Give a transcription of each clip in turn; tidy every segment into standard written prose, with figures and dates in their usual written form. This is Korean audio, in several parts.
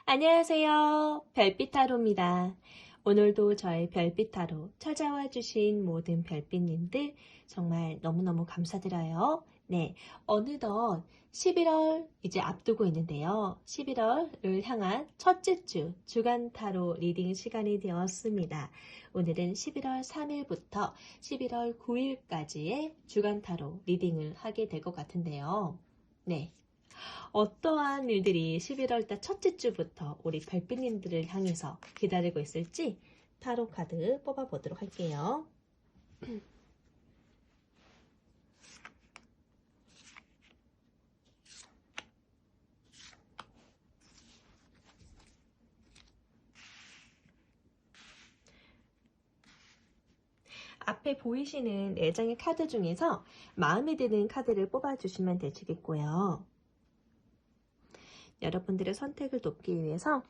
안녕하세요. 별빛타로입니다. 오늘도 저의 별빛타로 찾아와 주신 모든 별빛님들 정말 너무너무 감사드려요. 네, 어느덧 11월 이제 앞두고 있는데요. 11월을 향한 첫째 주 주간 타로 리딩 시간이 되었습니다. 오늘은 11월 3일부터 11월 9일까지의 주간 타로 리딩을 하게 될 것 같은데요. 네. 어떠한 일들이 11월달 첫째 주부터 우리 별빛님들을 향해서 기다리고 있을지 타로 카드 뽑아보도록 할게요. 앞에 보이시는 4장의 카드 중에서 마음에 드는 카드를 뽑아주시면 되시겠고요. 여러분들의 선택을 돕기 위해서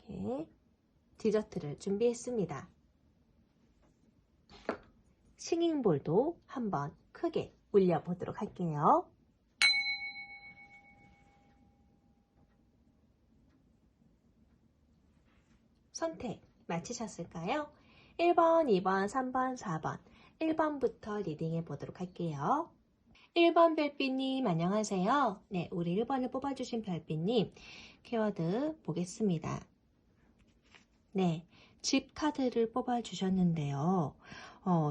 이렇게 디저트를 준비했습니다. 싱잉볼도 한번 크게 울려보도록 할게요. 선택 마치셨을까요? 1번, 2번, 3번, 4번 1번부터 리딩해 보도록 할게요. 1번 별빛님 안녕하세요. 네, 우리 1번을 뽑아주신 별빛님 키워드 보겠습니다. 네, 집 카드를 뽑아주셨는데요.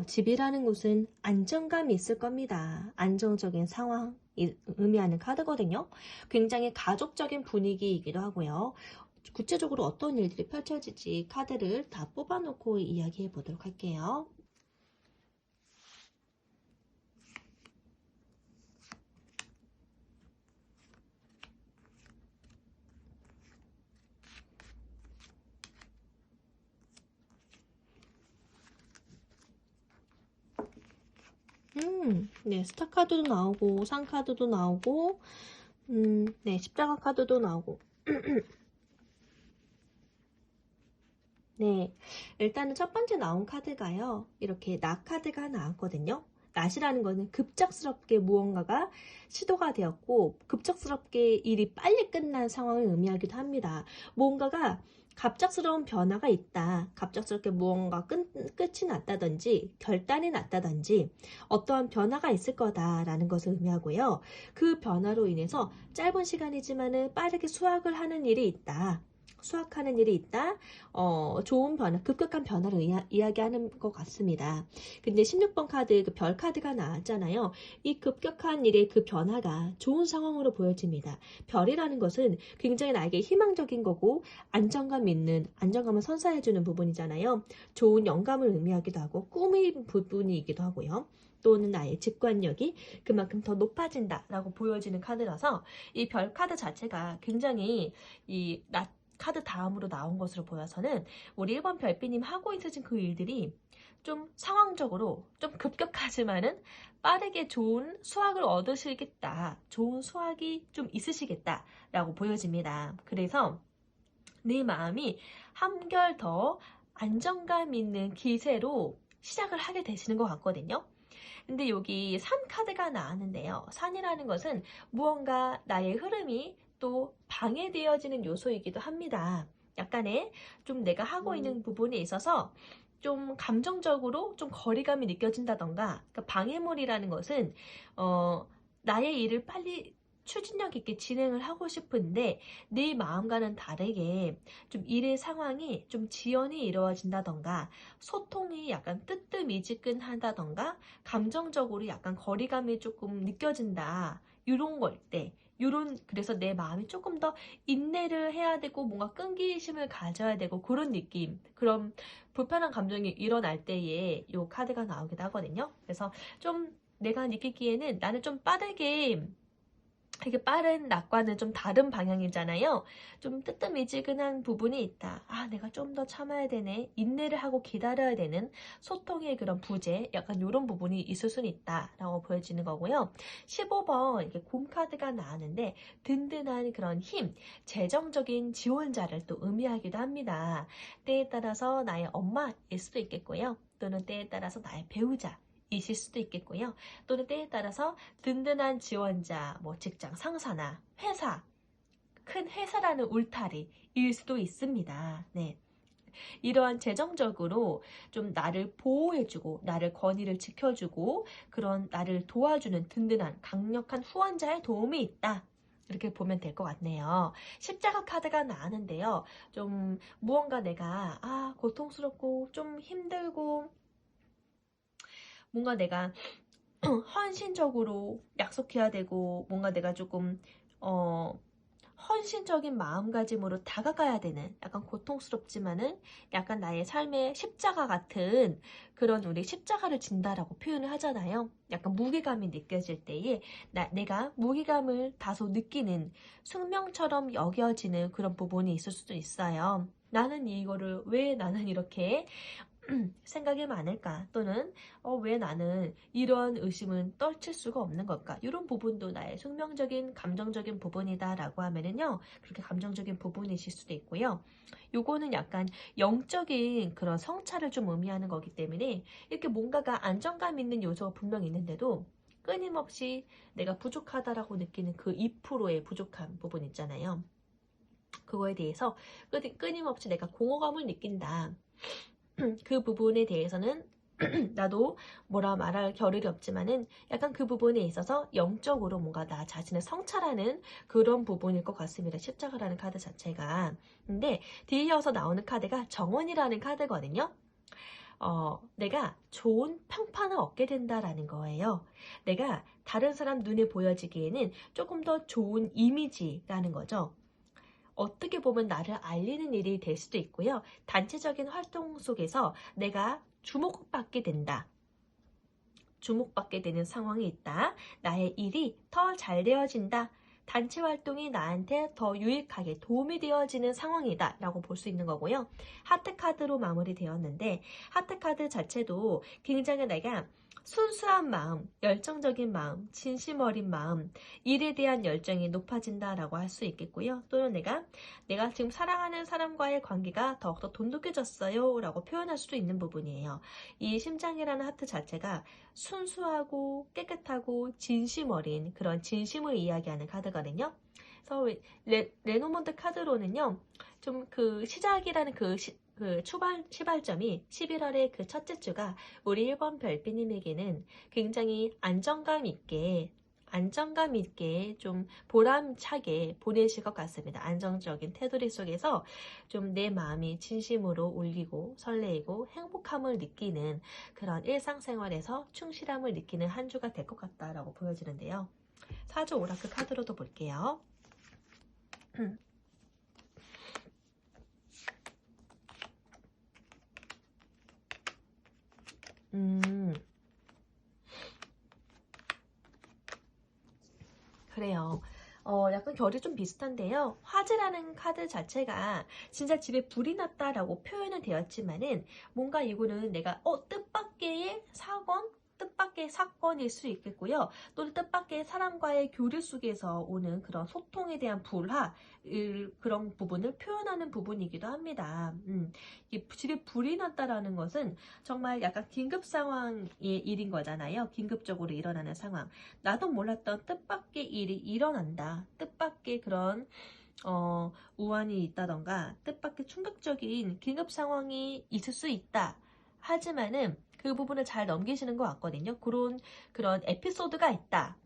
집이라는 곳은 안정감이 있을 겁니다. 안정적인 상황 의미하는 카드거든요. 굉장히 가족적인 분위기이기도 하고요. 구체적으로 어떤 일들이 펼쳐질지 카드를 다 뽑아놓고 이야기해 보도록 할게요. 네, 스타 카드도 나오고 상 카드도 나오고 네, 십자가 카드도 나오고 네, 일단은 첫 번째 나온 카드가요. 이렇게 낫 카드가 나왔거든요. 낫이라는 거는 급작스럽게 무언가가 시도가 되었고 급작스럽게 일이 빨리 끝난 상황을 의미하기도 합니다. 뭔가가 갑작스러운 변화가 있다. 갑작스럽게 무언가 끝이 났다든지 결단이 났다든지 어떠한 변화가 있을 거다라는 것을 의미하고요. 그 변화로 인해서 짧은 시간이지만 빠르게 수확을 하는 일이 있다. 수확하는 일이 있다. 좋은 변화, 급격한 변화를 이야기하는 것 같습니다. 근데 16번 카드, 그 별 카드가 나왔잖아요. 이 급격한 일의 그 변화가 좋은 상황으로 보여집니다. 별이라는 것은 굉장히 나에게 희망적인 거고, 안정감을 선사해주는 부분이잖아요. 좋은 영감을 의미하기도 하고, 꿈의 부분이기도 하고요. 또는 나의 직관력이 그만큼 더 높아진다라고 보여지는 카드라서 이 별 카드 자체가 굉장히 카드 다음으로 나온 것으로 보여서는 우리 1번 별빛님 하고 있으신 그 일들이 좀 상황적으로 좀 급격하지만은 빠르게 좋은 수확을 얻으시겠다. 좋은 수확이 좀 있으시겠다 라고 보여집니다. 그래서 내 마음이 한결 더 안정감 있는 기세로 시작을 하게 되시는 것 같거든요. 근데 여기 산 카드가 나왔는데요. 산이라는 것은 무언가 나의 흐름이 또 방해되어지는 요소이기도 합니다. 약간의 좀 내가 하고 있는 부분에 있어서 좀 감정적으로 좀 거리감이 느껴진다던가, 그러니까 방해물이라는 것은 나의 일을 빨리 추진력 있게 진행을 하고 싶은데 내 마음과는 다르게 좀 일의 상황이 좀 지연이 이루어진다던가 소통이 약간 뜨뜻미지근하다던가 감정적으로 약간 거리감이 조금 느껴진다. 이런 걸 때 그래서 내 마음이 조금 더 인내를 해야 되고 뭔가 끈기심을 가져야 되고 그런 느낌, 그런 불편한 감정이 일어날 때에 이 카드가 나오기도 하거든요. 그래서 좀 내가 느끼기에는 나는 좀 빠르게 되게 빠른 낮과는 좀 다른 방향이잖아요. 좀 뜨뜻미지근한 부분이 있다. 아, 내가 좀 더 참아야 되네. 인내를 하고 기다려야 되는 소통의 그런 부재, 약간 이런 부분이 있을 수는 있다라고 보여지는 거고요. 15번 이렇게 곰 카드가 나왔는데 든든한 그런 힘, 재정적인 지원자를 또 의미하기도 합니다. 때에 따라서 나의 엄마일 수도 있겠고요. 또는 때에 따라서 나의 배우자 이실 수도 있겠고요. 또는 때에 따라서 든든한 지원자, 뭐 직장 상사나 회사, 큰 회사라는 울타리일 수도 있습니다. 네. 이러한 재정적으로 좀 나를 보호해주고 나를 권위를 지켜주고 그런 나를 도와주는 든든한 강력한 후원자의 도움이 있다. 이렇게 보면 될 것 같네요. 십자가 카드가 나왔는데요. 좀 무언가 내가 고통스럽고 좀 힘들고 뭔가 내가 헌신적으로 약속해야 되고 뭔가 내가 조금 헌신적인 마음가짐으로 다가가야 되는 약간 고통스럽지만은 약간 나의 삶의 십자가 같은 그런 우리 십자가를 진다라고 표현을 하잖아요. 약간 무게감이 느껴질 때에 내가 무게감을 다소 느끼는 숙명처럼 여겨지는 그런 부분이 있을 수도 있어요. 나는 이거를 왜 나는 이렇게 생각이 많을까? 또는 왜 나는 이런 의심은 떨칠 수가 없는 걸까? 이런 부분도 나의 숙명적인 감정적인 부분이다 라고 하면은요, 그렇게 감정적인 부분이실 수도 있고요. 요거는 약간 영적인 그런 성찰을 좀 의미하는 거기 때문에 이렇게 뭔가가 안정감 있는 요소가 분명히 있는데도 끊임없이 내가 부족하다라고 느끼는 그 2%의 부족한 부분 있잖아요. 그거에 대해서 끊임없이 내가 공허감을 느낀다. 그 부분에 대해서는 나도 뭐라 말할 겨를이 없지만은 약간 그 부분에 있어서 영적으로 뭔가 나 자신을 성찰하는 그런 부분일 것 같습니다. 십자가라는 카드 자체가. 근데 뒤에 이어서 나오는 카드가 정원이라는 카드거든요. 내가 좋은 평판을 얻게 된다라는 거예요. 내가 다른 사람 눈에 보여지기에는 조금 더 좋은 이미지라는 거죠. 어떻게 보면 나를 알리는 일이 될 수도 있고요. 단체적인 활동 속에서 내가 주목받게 된다. 주목받게 되는 상황이 있다. 나의 일이 더 잘 되어진다. 단체 활동이 나한테 더 유익하게 도움이 되어지는 상황이다 라고 볼 수 있는 거고요. 하트카드로 마무리되었는데 하트카드 자체도 굉장히 내가 순수한 마음, 열정적인 마음, 진심 어린 마음, 일에 대한 열정이 높아진다라고 할 수 있겠고요. 또는 내가 지금 사랑하는 사람과의 관계가 더욱더 돈독해졌어요 라고 표현할 수도 있는 부분이에요. 이 심장이라는 하트 자체가 순수하고 깨끗하고 진심 어린 그런 진심을 이야기하는 카드거든요. 그래서 레노먼트 카드로는요, 좀 그 시작이라는 그 시발점이 11월의 그 첫째 주가 우리 1번 별빛님에게는 굉장히 안정감 있게 좀 보람차게 보내실 것 같습니다. 안정적인 테두리 속에서 좀 내 마음이 진심으로 울리고 설레이고 행복함을 느끼는 그런 일상생활에서 충실함을 느끼는 한 주가 될 것 같다라고 보여지는데요. 사주 오라클 카드로도 볼게요. 그래요. 약간 결이 좀 비슷한데요. 화재라는 카드 자체가 진짜 집에 불이 났다라고 표현은 되었지만은 뭔가 이거는 내가 뜻밖의 뜻밖의 사건일 수 있겠고요. 또는 뜻밖의 사람과의 교류 속에서 오는 그런 소통에 대한 그런 부분을 표현하는 부분이기도 합니다. 집에 불이 났다라는 것은 정말 약간 긴급 상황의 일인 거잖아요. 긴급적으로 일어나는 상황. 나도 몰랐던 뜻밖의 일이 일어난다. 뜻밖의 그런 우환이 있다던가 뜻밖의 충격적인 긴급 상황이 있을 수 있다. 하지만은 그 부분을 잘 넘기시는 것 같거든요. 그런 에피소드가 있다.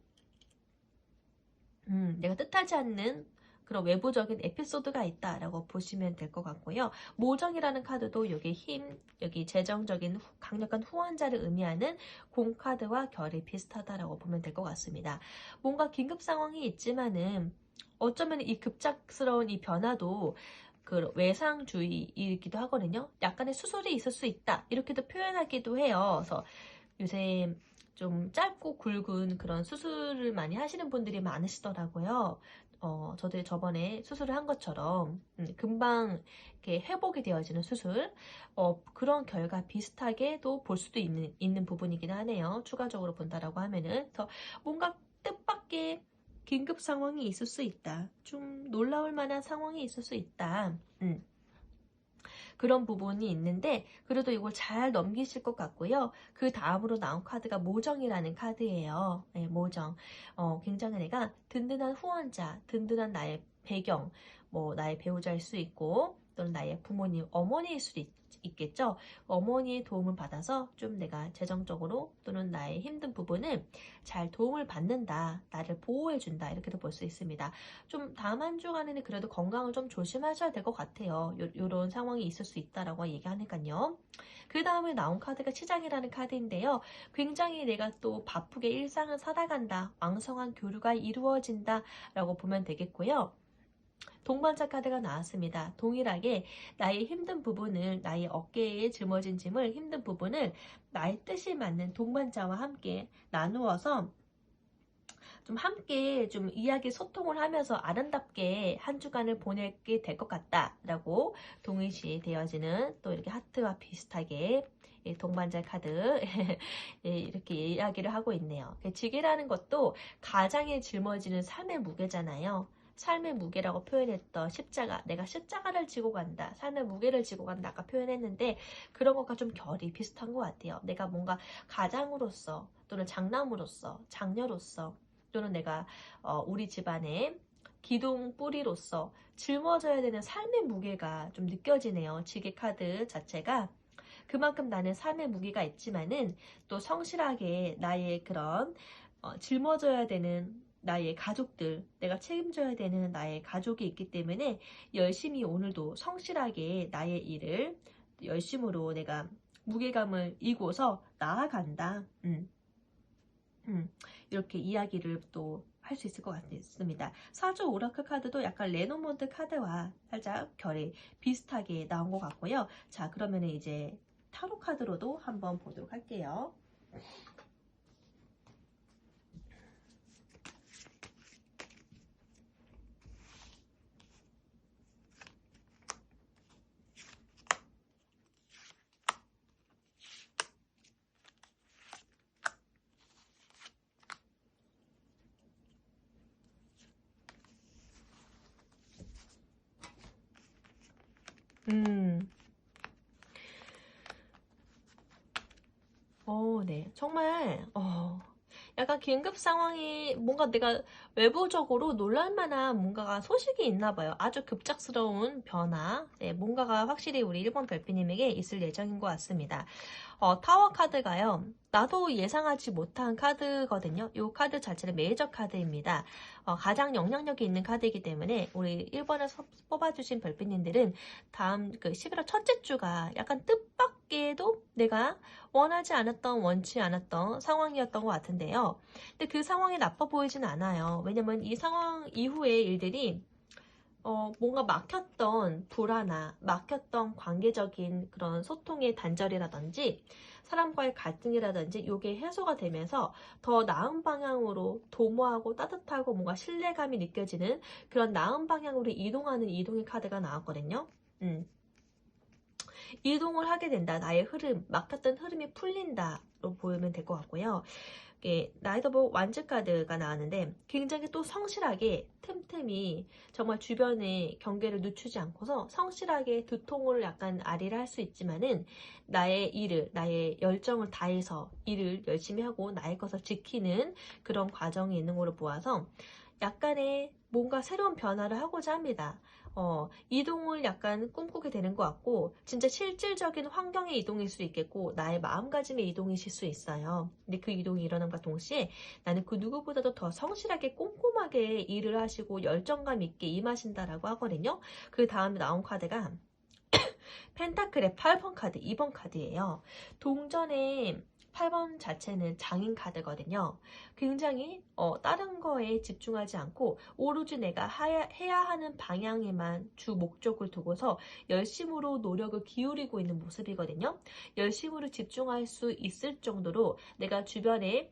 내가 뜻하지 않는 그런 외부적인 에피소드가 있다라고 보시면 될 것 같고요. 모정이라는 카드도 여기 재정적인 강력한 후원자를 의미하는 공카드와 결이 비슷하다라고 보면 될 것 같습니다. 뭔가 긴급 상황이 있지만은 어쩌면 이 급작스러운 이 변화도 그 외상주의이기도 하거든요. 약간의 수술이 있을 수 있다. 이렇게도 표현하기도 해요. 그래서 요새 좀 짧고 굵은 그런 수술을 많이 하시는 분들이 많으시더라고요. 저도 저번에 수술을 한 것처럼 금방 이렇게 회복이 되어지는 수술 그런 결과 비슷하게도 볼 수도 있는 부분이긴 하네요. 추가적으로 본다라고 하면은 그래서 뭔가 뜻밖의 긴급 상황이 있을 수 있다. 좀 놀라울 만한 상황이 있을 수 있다. 그런 부분이 있는데 그래도 이걸 잘 넘기실 것 같고요. 그 다음으로 나온 카드가 모정이라는 카드예요. 네, 모정. 굉장히 내가 든든한 후원자, 든든한 나의 배경, 뭐 나의 배우자일 수 있고 또는 나의 부모님, 어머니일 수도 있겠죠. 어머니의 도움을 받아서 좀 내가 재정적으로 또는 나의 힘든 부분을 잘 도움을 받는다, 나를 보호해준다, 이렇게도 볼 수 있습니다. 좀 다음 한 주간에는 그래도 건강을 좀 조심하셔야 될 것 같아요. 요런 상황이 있을 수 있다라고 얘기하니까요. 그 다음에 나온 카드가 치장이라는 카드인데요. 굉장히 내가 또 바쁘게 일상을 살아간다, 왕성한 교류가 이루어진다 라고 보면 되겠고요. 동반자 카드가 나왔습니다. 동일하게 나의 힘든 부분을, 나의 어깨에 짊어진 짐을, 힘든 부분을 나의 뜻이 맞는 동반자와 함께 나누어서 좀 함께 좀 이야기 소통을 하면서 아름답게 한 주간을 보내게 될 것 같다라고 동일시 되어지는, 또 이렇게 하트와 비슷하게 동반자 카드 이렇게 이야기를 하고 있네요. 지게라는 것도 가장에 짊어지는 삶의 무게잖아요. 삶의 무게라고 표현했던 십자가, 내가 십자가를 지고 간다, 삶의 무게를 지고 간다 아까 표현했는데, 그런 것과 좀 결이 비슷한 것 같아요. 내가 뭔가 가장으로서 또는 장남으로서, 장녀로서, 또는 내가 우리 집안의 기둥 뿌리로서 짊어져야 되는 삶의 무게가 좀 느껴지네요. 지게 카드 자체가 그만큼 나는 삶의 무게가 있지만은 또 성실하게 나의 그런 짊어져야 되는 나의 가족들, 내가 책임져야 되는 나의 가족이 있기 때문에 열심히 오늘도 성실하게 나의 일을 열심으로 내가 무게감을 이고서 나아간다. 이렇게 이야기를 또 할 수 있을 것 같습니다. 사주 오라클 카드도 약간 레노몬드 카드와 살짝 결이 비슷하게 나온 것 같고요. 자, 그러면 이제 타로 카드로도 한번 보도록 할게요. 네. 정말, 약간 긴급 상황이 뭔가 내가 외부적으로 놀랄만한 뭔가가 소식이 있나 봐요. 아주 급작스러운 변화. 네, 뭔가가 확실히 우리 1번 별빛님에게 있을 예정인 것 같습니다. 타워 카드가요. 나도 예상하지 못한 카드거든요. 이 카드 자체는 메이저 카드입니다. 가장 영향력이 있는 카드이기 때문에 우리 1번에서 뽑아주신 별빛님들은 다음 그 11월 첫째 주가 약간 뜻밖에도 내가 원하지 않았던, 원치 않았던 상황이었던 것 같은데요. 근데 그 상황이 나빠 보이진 않아요. 왜냐면 이 상황 이후의 일들이 뭔가 막혔던 불안함, 막혔던 관계적인 그런 소통의 단절이라든지 사람과의 갈등이라든지 이게 해소가 되면서 더 나은 방향으로 도모하고 따뜻하고 뭔가 신뢰감이 느껴지는 그런 나은 방향으로 이동하는 이동의 카드가 나왔거든요. 이동을 하게 된다. 나의 흐름, 막혔던 흐름이 풀린다로 보이면 될 것 같고요. 나이트 오브 완즈 카드가 나왔는데 굉장히 또 성실하게 틈틈이 정말 주변에 경계를 늦추지 않고서 성실하게 두통을 약간 아리를 할 수 있지만은 나의 일을, 나의 열정을 다해서 일을 열심히 하고 나의 것을 지키는 그런 과정이 있는 걸로 보아서 약간의 뭔가 새로운 변화를 하고자 합니다. 이동을 약간 꿈꾸게 되는 것 같고 진짜 실질적인 환경의 이동일 수 있겠고 나의 마음가짐의 이동이실 수 있어요. 근데 그 이동이 일어남과 동시에 나는 그 누구보다도 더 성실하게 꼼꼼하게 일을 하시고 열정감 있게 임하신다라고 하거든요. 그 다음에 나온 카드가 펜타클의 8번 카드, 2번 카드예요. 동전의 8번 자체는 장인 카드거든요. 굉장히 다른 거에 집중하지 않고 오로지 내가 해야 하는 방향에만 주 목적을 두고서 열심으로 노력을 기울이고 있는 모습이거든요. 열심으로 집중할 수 있을 정도로 내가 주변에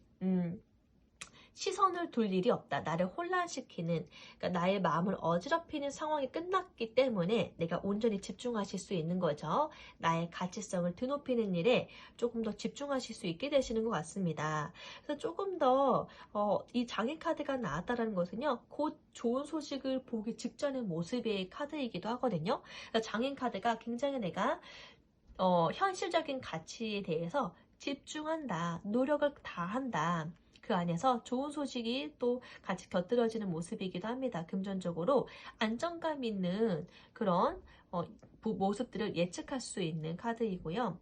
시선을 둘 일이 없다. 나를 혼란시키는, 그러니까 나의 마음을 어지럽히는 상황이 끝났기 때문에 내가 온전히 집중하실 수 있는 거죠. 나의 가치성을 드높이는 일에 조금 더 집중하실 수 있게 되시는 것 같습니다. 그래서 조금 더 이 장애 카드가 나왔다는 것은요. 곧 좋은 소식을 보기 직전의 모습의 카드이기도 하거든요. 그래서 장애 카드가 굉장히 내가 현실적인 가치에 대해서 집중한다. 노력을 다한다. 그 안에서 좋은 소식이 또 같이 곁들여지는 모습이기도 합니다. 금전적으로 안정감 있는 그런 모습들을 예측할 수 있는 카드이고요.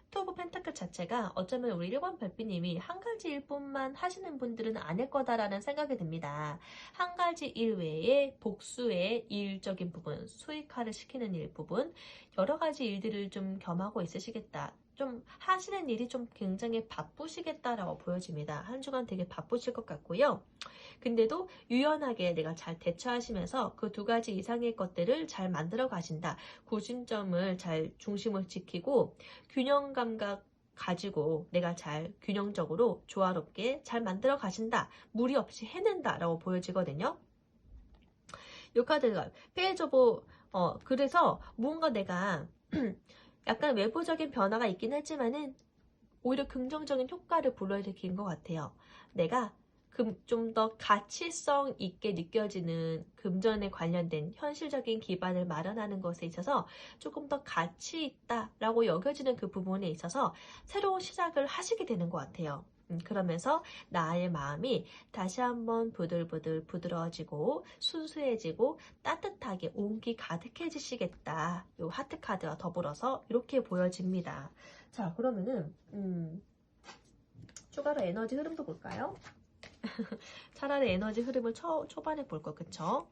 투 오브 펜타클 자체가 어쩌면 우리 1번 별빛님이 한 가지 일뿐만 하시는 분들은 아닐 거다라는 생각이 듭니다. 한 가지 일 외에 복수의 일적인 부분, 수익화를 시키는 일 부분, 여러 가지 일들을 좀 겸하고 있으시겠다. 좀 하시는 일이 좀 굉장히 바쁘시겠다라고 보여집니다. 한 주간 되게 바쁘실 것 같고요. 근데도 유연하게 내가 잘 대처하시면서 그 두 가지 이상의 것들을 잘 만들어 가신다. 구심점을 잘 중심을 지키고 균형 감각 가지고 내가 잘 균형적으로 조화롭게 잘 만들어 가신다. 무리 없이 해낸다 라고 보여지거든요. 이 카드가 페이지 오브 그래서 무언가 내가 약간 외부적인 변화가 있긴 했지만은 오히려 긍정적인 효과를 불러일으킨 것 같아요. 내가 좀 더 가치성 있게 느껴지는 금전에 관련된 현실적인 기반을 마련하는 것에 있어서 조금 더 가치 있다라고 여겨지는 그 부분에 있어서 새로운 시작을 하시게 되는 것 같아요. 그러면서 나의 마음이 다시 한번 부들부들 부드러워지고 순수해지고 따뜻하게 온기 가득해지시겠다. 이 하트 카드와 더불어서 이렇게 보여집니다. 자, 그러면은 추가로 에너지 흐름도 볼까요? 차라리 에너지 흐름을 초반에 볼 거, 그쵸?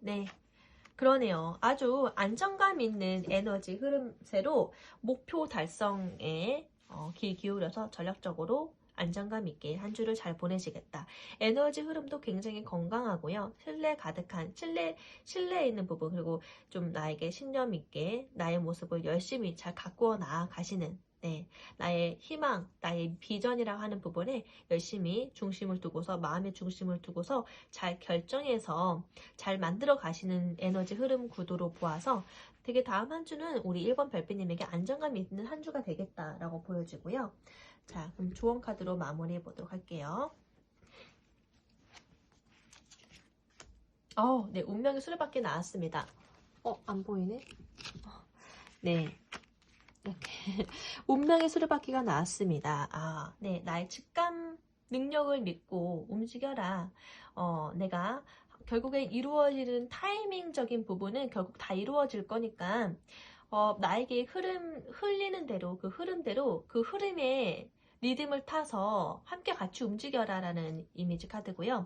네. 그러네요. 아주 안정감 있는 에너지 흐름새로 목표 달성에 귀 기울여서 전략적으로 안정감 있게 한 주를 잘 보내시겠다. 에너지 흐름도 굉장히 건강하고요. 신뢰 가득한, 신뢰에 있는 부분, 그리고 좀 나에게 신념 있게 나의 모습을 열심히 잘 가꾸어 나아가시는, 네, 나의 희망, 나의 비전이라고 하는 부분에 열심히 중심을 두고서, 마음의 중심을 두고서 잘 결정해서 잘 만들어 가시는 에너지 흐름 구도로 보아서 되게 다음 한 주는 우리 1번 별빛님에게 안정감 있는 한 주가 되겠다라고 보여지고요. 자, 그럼 조언 카드로 마무리해 보도록 할게요. 네, 운명의 수레바퀴 나왔습니다. 안 보이네? 네. 이렇게 운명의 수레바퀴가 나왔습니다. 네, 나의 직감 능력을 믿고 움직여라. 내가 결국에 이루어지는 타이밍적인 부분은 결국 다 이루어질 거니까 나에게 흘리는 대로 그 흐름대로 그 흐름에 리듬을 타서 함께 같이 움직여라 라는 이미지 카드고요.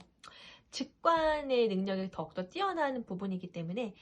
직관의 능력이 더욱더 뛰어나는 부분이기 때문에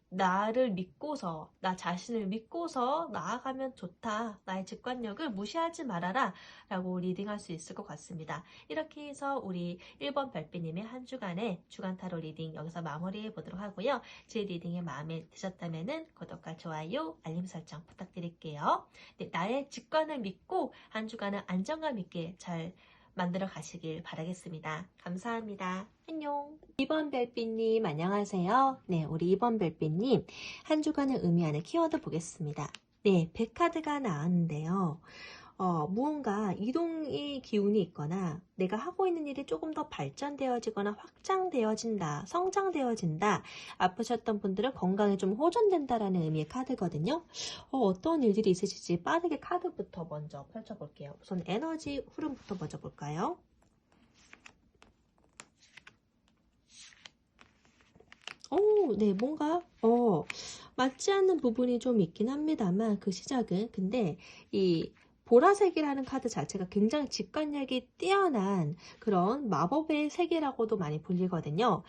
나를 믿고서, 나 자신을 믿고서 나아가면 좋다. 나의 직관력을 무시하지 말아라. 라고 리딩할 수 있을 것 같습니다. 이렇게 해서 우리 1번 별빛님의 한 주간의 주간 타로 리딩 여기서 마무리해 보도록 하고요. 제 리딩이 마음에 드셨다면 구독과 좋아요, 알림 설정 부탁드릴게요. 네, 나의 직관을 믿고 한 주간은 안정감 있게 잘 만들어 가시길 바라겠습니다. 감사합니다. 안녕. 2번 별빛님 안녕하세요. 네, 우리 2번 별빛님 한 주간을 의미하는 키워드 보겠습니다. 네, 100카드가 나왔는데요. 무언가 이동의 기운이 있거나 내가 하고 있는 일이 조금 더 발전되어지거나 확장되어진다, 성장되어진다, 아프셨던 분들은 건강에 좀 호전된다라는 의미의 카드거든요. 어떤 일들이 있으실지 빠르게 카드부터 먼저 펼쳐볼게요. 우선 에너지 흐름부터 먼저 볼까요? 네, 뭔가 맞지 않는 부분이 좀 있긴 합니다만 그 시작은 근데 이 보라색이라는 카드 자체가 굉장히 직관력이 뛰어난 그런 마법의 색이라고도 많이 불리거든요.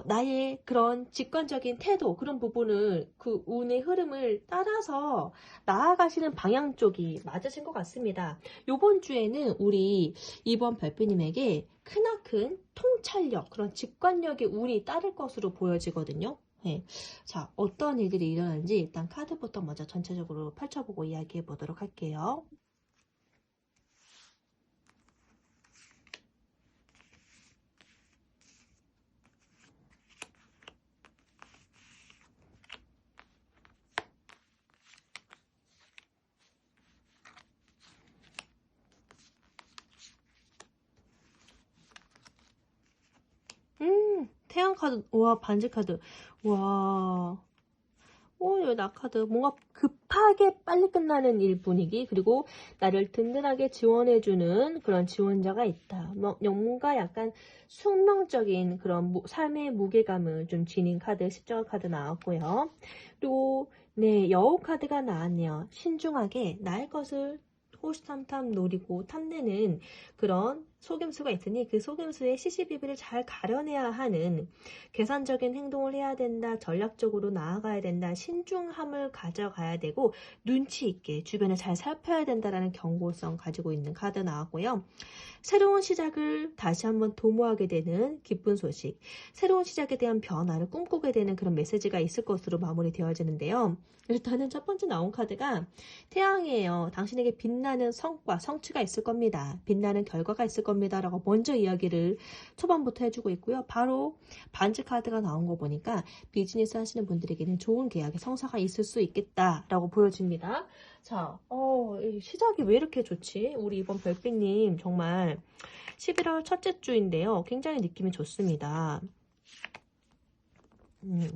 나의 그런 직관적인 태도, 그런 부분을 그 운의 흐름을 따라서 나아가시는 방향 쪽이 맞으신 것 같습니다. 이번 주에는 우리 이번 별빛님에게 크나큰 통찰력, 그런 직관력의 운이 따를 것으로 보여지거든요. 네. 자, 어떤 일들이 일어나는지 일단 카드부터 먼저 전체적으로 펼쳐보고 이야기해 보도록 할게요. 태양 카드, 와, 반지 카드, 와, 이거 나 카드, 뭔가 급한 급하게 빨리 끝나는 일 분위기, 그리고 나를 든든하게 지원해주는 그런 지원자가 있다. 뭔가 약간 숙명적인 그런 삶의 무게감을 좀 지닌 카드, 십자가 카드 나왔고요. 그리고 네, 여우 카드가 나왔네요. 신중하게 나의 것을 호시탐탐 노리고 탐내는 그런 속임수가 있으니 그 속임수의 시시비비를 잘 가려내야 하는, 계산적인 행동을 해야 된다, 전략적으로 나아가야 된다, 신중함을 가져가야 되고 눈치 있게 주변을 잘 살펴야 된다라는 경고성 가지고 있는 카드 나왔고요. 새로운 시작을 다시 한번 도모하게 되는 기쁜 소식, 새로운 시작에 대한 변화를 꿈꾸게 되는 그런 메시지가 있을 것으로 마무리되어지는데요. 일단은 첫 번째 나온 카드가 태양이에요. 당신에게 빛나는 성과, 성취가 있을 겁니다. 빛나는 결과가 있을 겁니다. 라고 먼저 이야기를 초반부터 해주고 있고요. 바로 반지 카드가 나온 거 보니까 비즈니스 하시는 분들에게는 좋은 계약의 성사가 있을 수 있겠다라고 보여집니다. 자, 이 시작이 왜 이렇게 좋지? 우리 이번 별빛님 정말 11월 첫째 주인데요. 굉장히 느낌이 좋습니다. 네.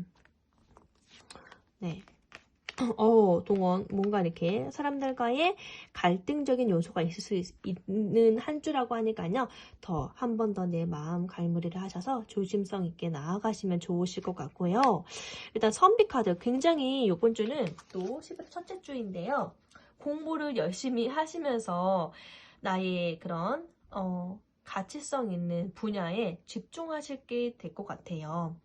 동원, 뭔가 이렇게 사람들과의 갈등적인 요소가 있을 수 있는 한 주라고 하니까요. 더 한 번 더 내 마음 갈무리를 하셔서 조심성 있게 나아가시면 좋으실 것 같고요. 일단 선비 카드, 굉장히 이번 주는 또 11월 첫째 주인데요. 공부를 열심히 하시면서 나의 그런 가치성 있는 분야에 집중하실 게 될 것 같아요.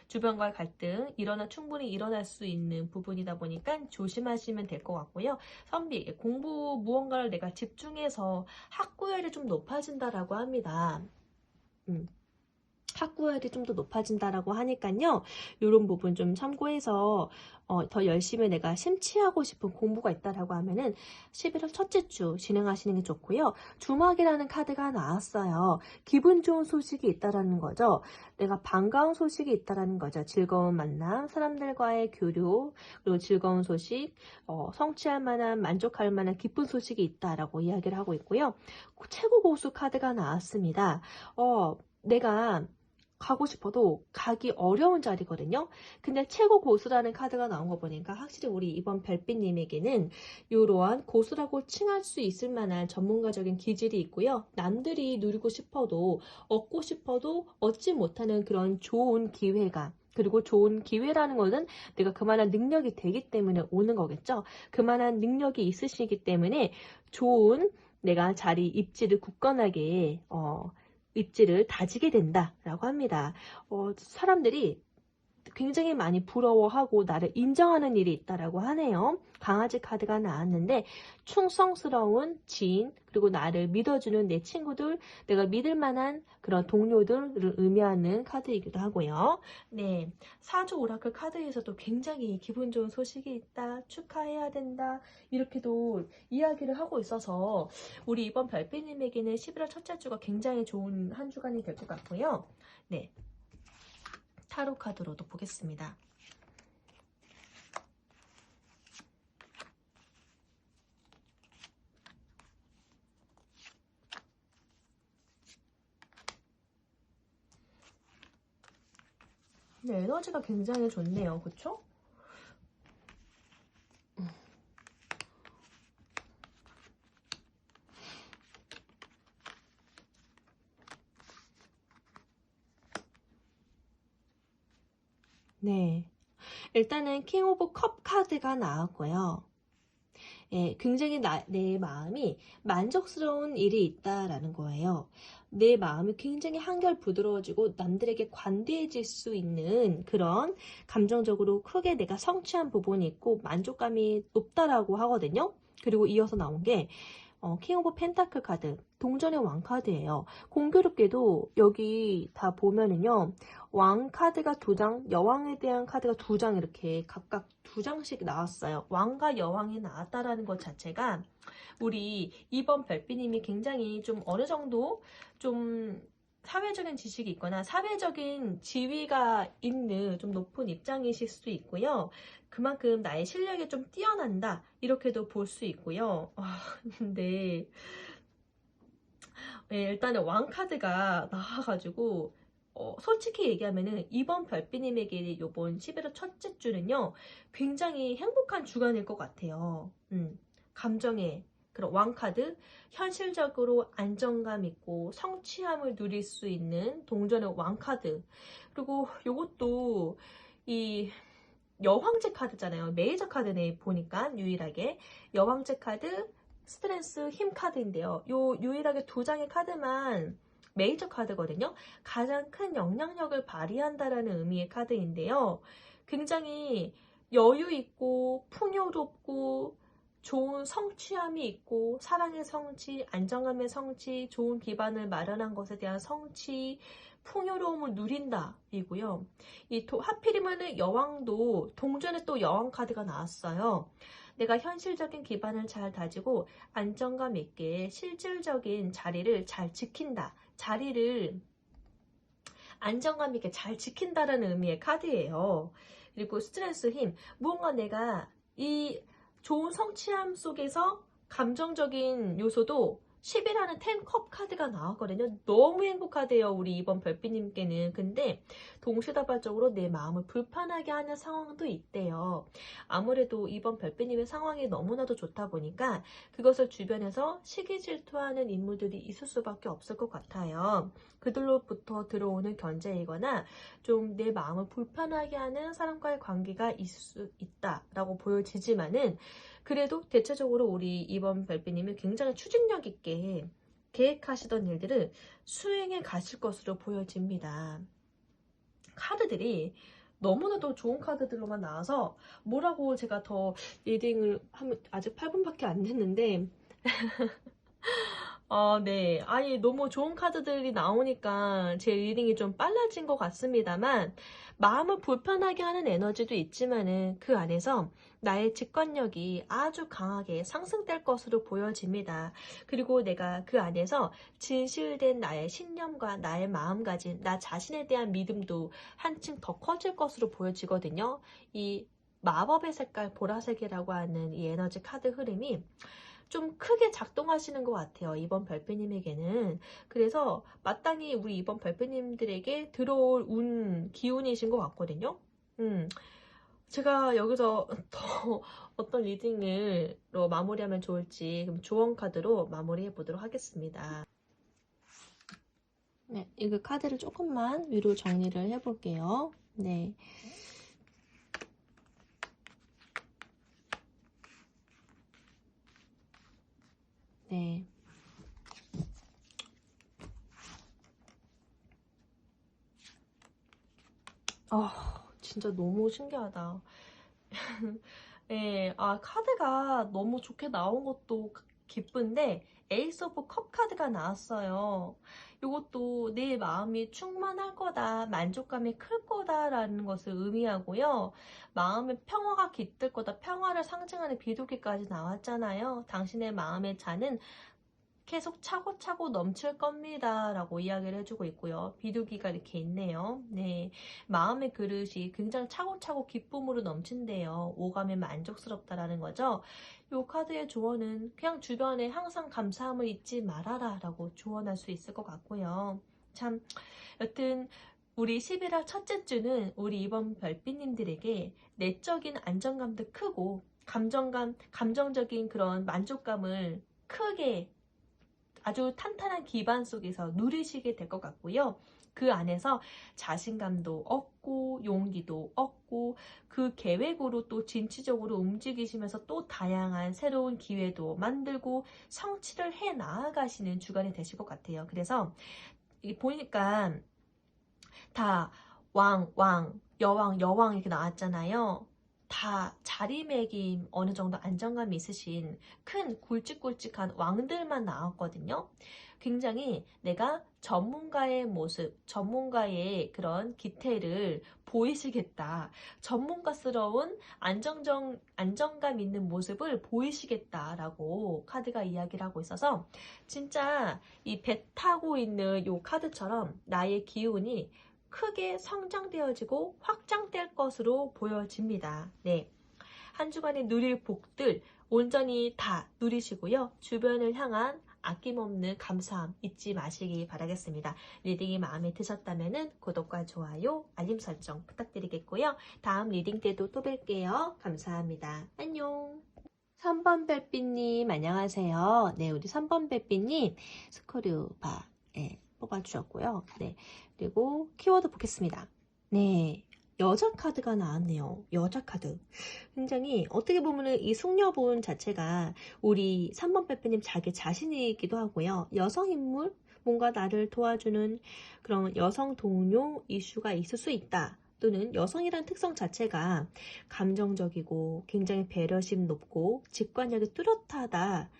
주변과의 갈등, 충분히 일어날 수 있는 부분이다 보니까 조심하시면 될 것 같고요. 선비, 공부 무언가를 내가 집중해서 학구열이 좀 높아진다라고 합니다. 학구열이 좀 더 높아진다라고 하니까요. 이런 부분 좀 참고해서 더 열심히 내가 심취하고 싶은 공부가 있다라고 하면은 11월 첫째 주 진행하시는 게 좋고요. 주막이라는 카드가 나왔어요. 기분 좋은 소식이 있다라는 거죠. 내가 반가운 소식이 있다라는 거죠. 즐거운 만남, 사람들과의 교류, 그리고 즐거운 소식, 성취할 만한, 만족할 만한 기쁜 소식이 있다라고 이야기를 하고 있고요. 최고 고수 카드가 나왔습니다. 내가 가고 싶어도 가기 어려운 자리거든요. 근데 최고 고수라는 카드가 나온 거 보니까 확실히 우리 이번 별빛님에게는 이러한 고수라고 칭할 수 있을 만한 전문가적인 기질이 있고요. 남들이 누리고 싶어도 얻고 싶어도 얻지 못하는 그런 좋은 기회가, 그리고 좋은 기회라는 것은 내가 그만한 능력이 되기 때문에 오는 거겠죠. 그만한 능력이 있으시기 때문에 좋은 내가 자리 입지를 굳건하게 입지를 다지게 된다라고 합니다. 사람들이 굉장히 많이 부러워하고 나를 인정하는 일이 있다라고 하네요. 강아지 카드가 나왔는데 충성스러운 지인, 그리고 나를 믿어주는 내 친구들, 내가 믿을 만한 그런 동료들을 의미하는 카드이기도 하고요. 네, 사주 오라클 카드에서도 굉장히 기분 좋은 소식이 있다, 축하해야 된다, 이렇게도 이야기를 하고 있어서 우리 이번 별빛님에게는 11월 첫째 주가 굉장히 좋은 한 주간이 될 것 같고요. 네, 타로 카드로도 보겠습니다. 네, 에너지가 굉장히 좋네요. 그쵸? 네, 일단은 킹 오브 컵 카드가 나왔고요. 예, 굉장히 내 마음이 만족스러운 일이 있다라는 거예요. 내 마음이 굉장히 한결 부드러워지고 남들에게 관대해질 수 있는 그런 감정적으로 크게 내가 성취한 부분이 있고 만족감이 높다라고 하거든요. 그리고 이어서 나온 게 킹 오브 펜타클 카드, 동전의 왕 카드예요. 공교롭게도 여기 다 보면은요, 왕 카드가 2장, 여왕에 대한 카드가 2장 이렇게 각각 2장씩 나왔어요. 왕과 여왕이 나왔다라는 것 자체가 우리 이번 별빛님이 굉장히 좀 어느 정도 좀 사회적인 지식이 있거나 사회적인 지위가 있는 좀 높은 입장이실 수도 있고요. 그만큼 나의 실력이 좀 뛰어난다, 이렇게도 볼 수 있고요. 근데 일단은 왕 카드가 나와가지고 솔직히 얘기하면은 이번 별빛님에게 요번 11월 첫째 주는요, 굉장히 행복한 주간일 것 같아요. 감정의 그런 왕카드, 현실적으로 안정감 있고 성취함을 누릴 수 있는 동전의 왕카드. 그리고 요것도 이 여왕제 카드잖아요. 메이저 카드네, 보니까 유일하게. 여왕제 카드, 스트렝스 힘 카드인데요. 요 유일하게 두 장의 카드만 메이저 카드거든요. 가장 큰 영향력을 발휘한다라는 의미의 카드인데요. 굉장히 여유 있고 풍요롭고 좋은 성취함이 있고, 사랑의 성취, 안정감의 성취, 좋은 기반을 마련한 것에 대한 성취, 풍요로움을 누린다 이고요. 하필이면 여왕도 동전에 또 여왕 카드가 나왔어요. 내가 현실적인 기반을 잘 다지고 안정감 있게 실질적인 자리를 잘 지킨다. 자리를 안정감 있게 잘 지킨다라는 의미의 카드예요. 그리고 스트렝스 힘, 무언가 내가 이 좋은 성취함 속에서 감정적인 요소도 10이라는 10컵 카드가 나왔거든요. 너무 행복하대요, 우리 이번 별빛님께는. 근데 동시다발적으로 내 마음을 불편하게 하는 상황도 있대요. 아무래도 이번 별빛님의 상황이 너무나도 좋다 보니까 그것을 주변에서 시기 질투하는 인물들이 있을 수밖에 없을 것 같아요. 그들로부터 들어오는 견제이거나 좀 내 마음을 불편하게 하는 사람과의 관계가 있을 수 있다라고 보여지지만은, 그래도 대체적으로 우리 이번 별빛님이 굉장히 추진력 있게 계획하시던 일들을 수행해 가실 것으로 보여집니다. 카드들이 너무나도 좋은 카드들로만 나와서 뭐라고 제가 더 리딩을 하면, 아직 8분밖에 안 됐는데 네. 아니, 너무 좋은 카드들이 나오니까 제 리딩이 좀 빨라진 것 같습니다만, 마음을 불편하게 하는 에너지도 있지만은 그 안에서 나의 직관력이 아주 강하게 상승될 것으로 보여집니다. 그리고 내가 그 안에서 진실된 나의 신념과 나의 마음가짐, 나 자신에 대한 믿음도 한층 더 커질 것으로 보여지거든요. 이 마법의 색깔 보라색이라고 하는 이 에너지 카드 흐름이 좀 크게 작동하시는 것 같아요, 이번 별빛님에게는. 그래서 마땅히 우리 이번 별빛님들에게 들어올 기운이신 것 같거든요. 제가 여기서 더 어떤 리딩으로 마무리하면 좋을지, 그럼 조언 카드로 마무리해 보도록 하겠습니다. 네, 이거 카드를 조금만 위로 정리를 해볼게요. 네. 네. 진짜 너무 신기하다. 네, 카드가 너무 좋게 나온 것도 기쁜데, 에이스 오브 컵 카드가 나왔어요. 이것도 내 마음이 충만할 거다, 만족감이 클 거다라는 것을 의미하고요. 마음의 평화가 깃들 거다, 평화를 상징하는 비둘기까지 나왔잖아요. 당신의 마음의 잔은 계속 차고차고 넘칠 겁니다 라고 이야기를 해주고 있고요. 비둘기가 이렇게 있네요. 네, 마음의 그릇이 굉장히 차고차고 기쁨으로 넘친대요. 오감에 만족스럽다라는 거죠. 이 카드의 조언은 그냥 주변에 항상 감사함을 잊지 말아라 라고 조언할 수 있을 것 같고요. 참, 여튼 우리 11월 첫째 주는 우리 이번 별빛님들에게 내적인 안정감도 크고 감정적인 그런 만족감을 크게 아주 탄탄한 기반 속에서 누리시게 될 것 같고요. 그 안에서 자신감도 얻고 용기도 얻고 그 계획으로 또 진취적으로 움직이시면서 또 다양한 새로운 기회도 만들고 성취를 해 나아가시는 주간이 되실 것 같아요. 그래서 보니까 다 여왕 이렇게 나왔잖아요. 다 자리매김 어느 정도 안정감이 있으신 큰 굵직굵직한 왕들만 나왔거든요. 굉장히 내가 전문가의 모습, 전문가의 그런 기태를 보이시겠다. 전문가스러운 안정감 있는 모습을 보이시겠다라고 카드가 이야기를 하고 있어서, 진짜 이 배 타고 있는 이 카드처럼 나의 기운이 크게 성장되어지고 확장될 것으로 보여집니다. 네, 한 주간의 누릴 복들 온전히 다 누리시고요. 주변을 향한 아낌없는 감사함 잊지 마시기 바라겠습니다. 리딩이 마음에 드셨다면 구독과 좋아요, 알림 설정 부탁드리겠고요. 다음 리딩 때도 또 뵐게요. 감사합니다. 안녕. 3번 별빛님 안녕하세요. 네, 우리 3번 별빛님 스크류바 뽑아주셨고요. 네, 그리고 키워드 보겠습니다. 네, 여자 카드가 나왔네요. 여자 카드. 굉장히 어떻게 보면은 이 숙녀분 자체가 우리 3번 빼빼님 자기 자신이기도 하고요. 여성 인물, 뭔가 나를 도와주는 그런 여성 동료 이슈가 있을 수 있다. 또는 여성이란 특성 자체가 감정적이고 굉장히 배려심 높고 직관력이 뚜렷하다.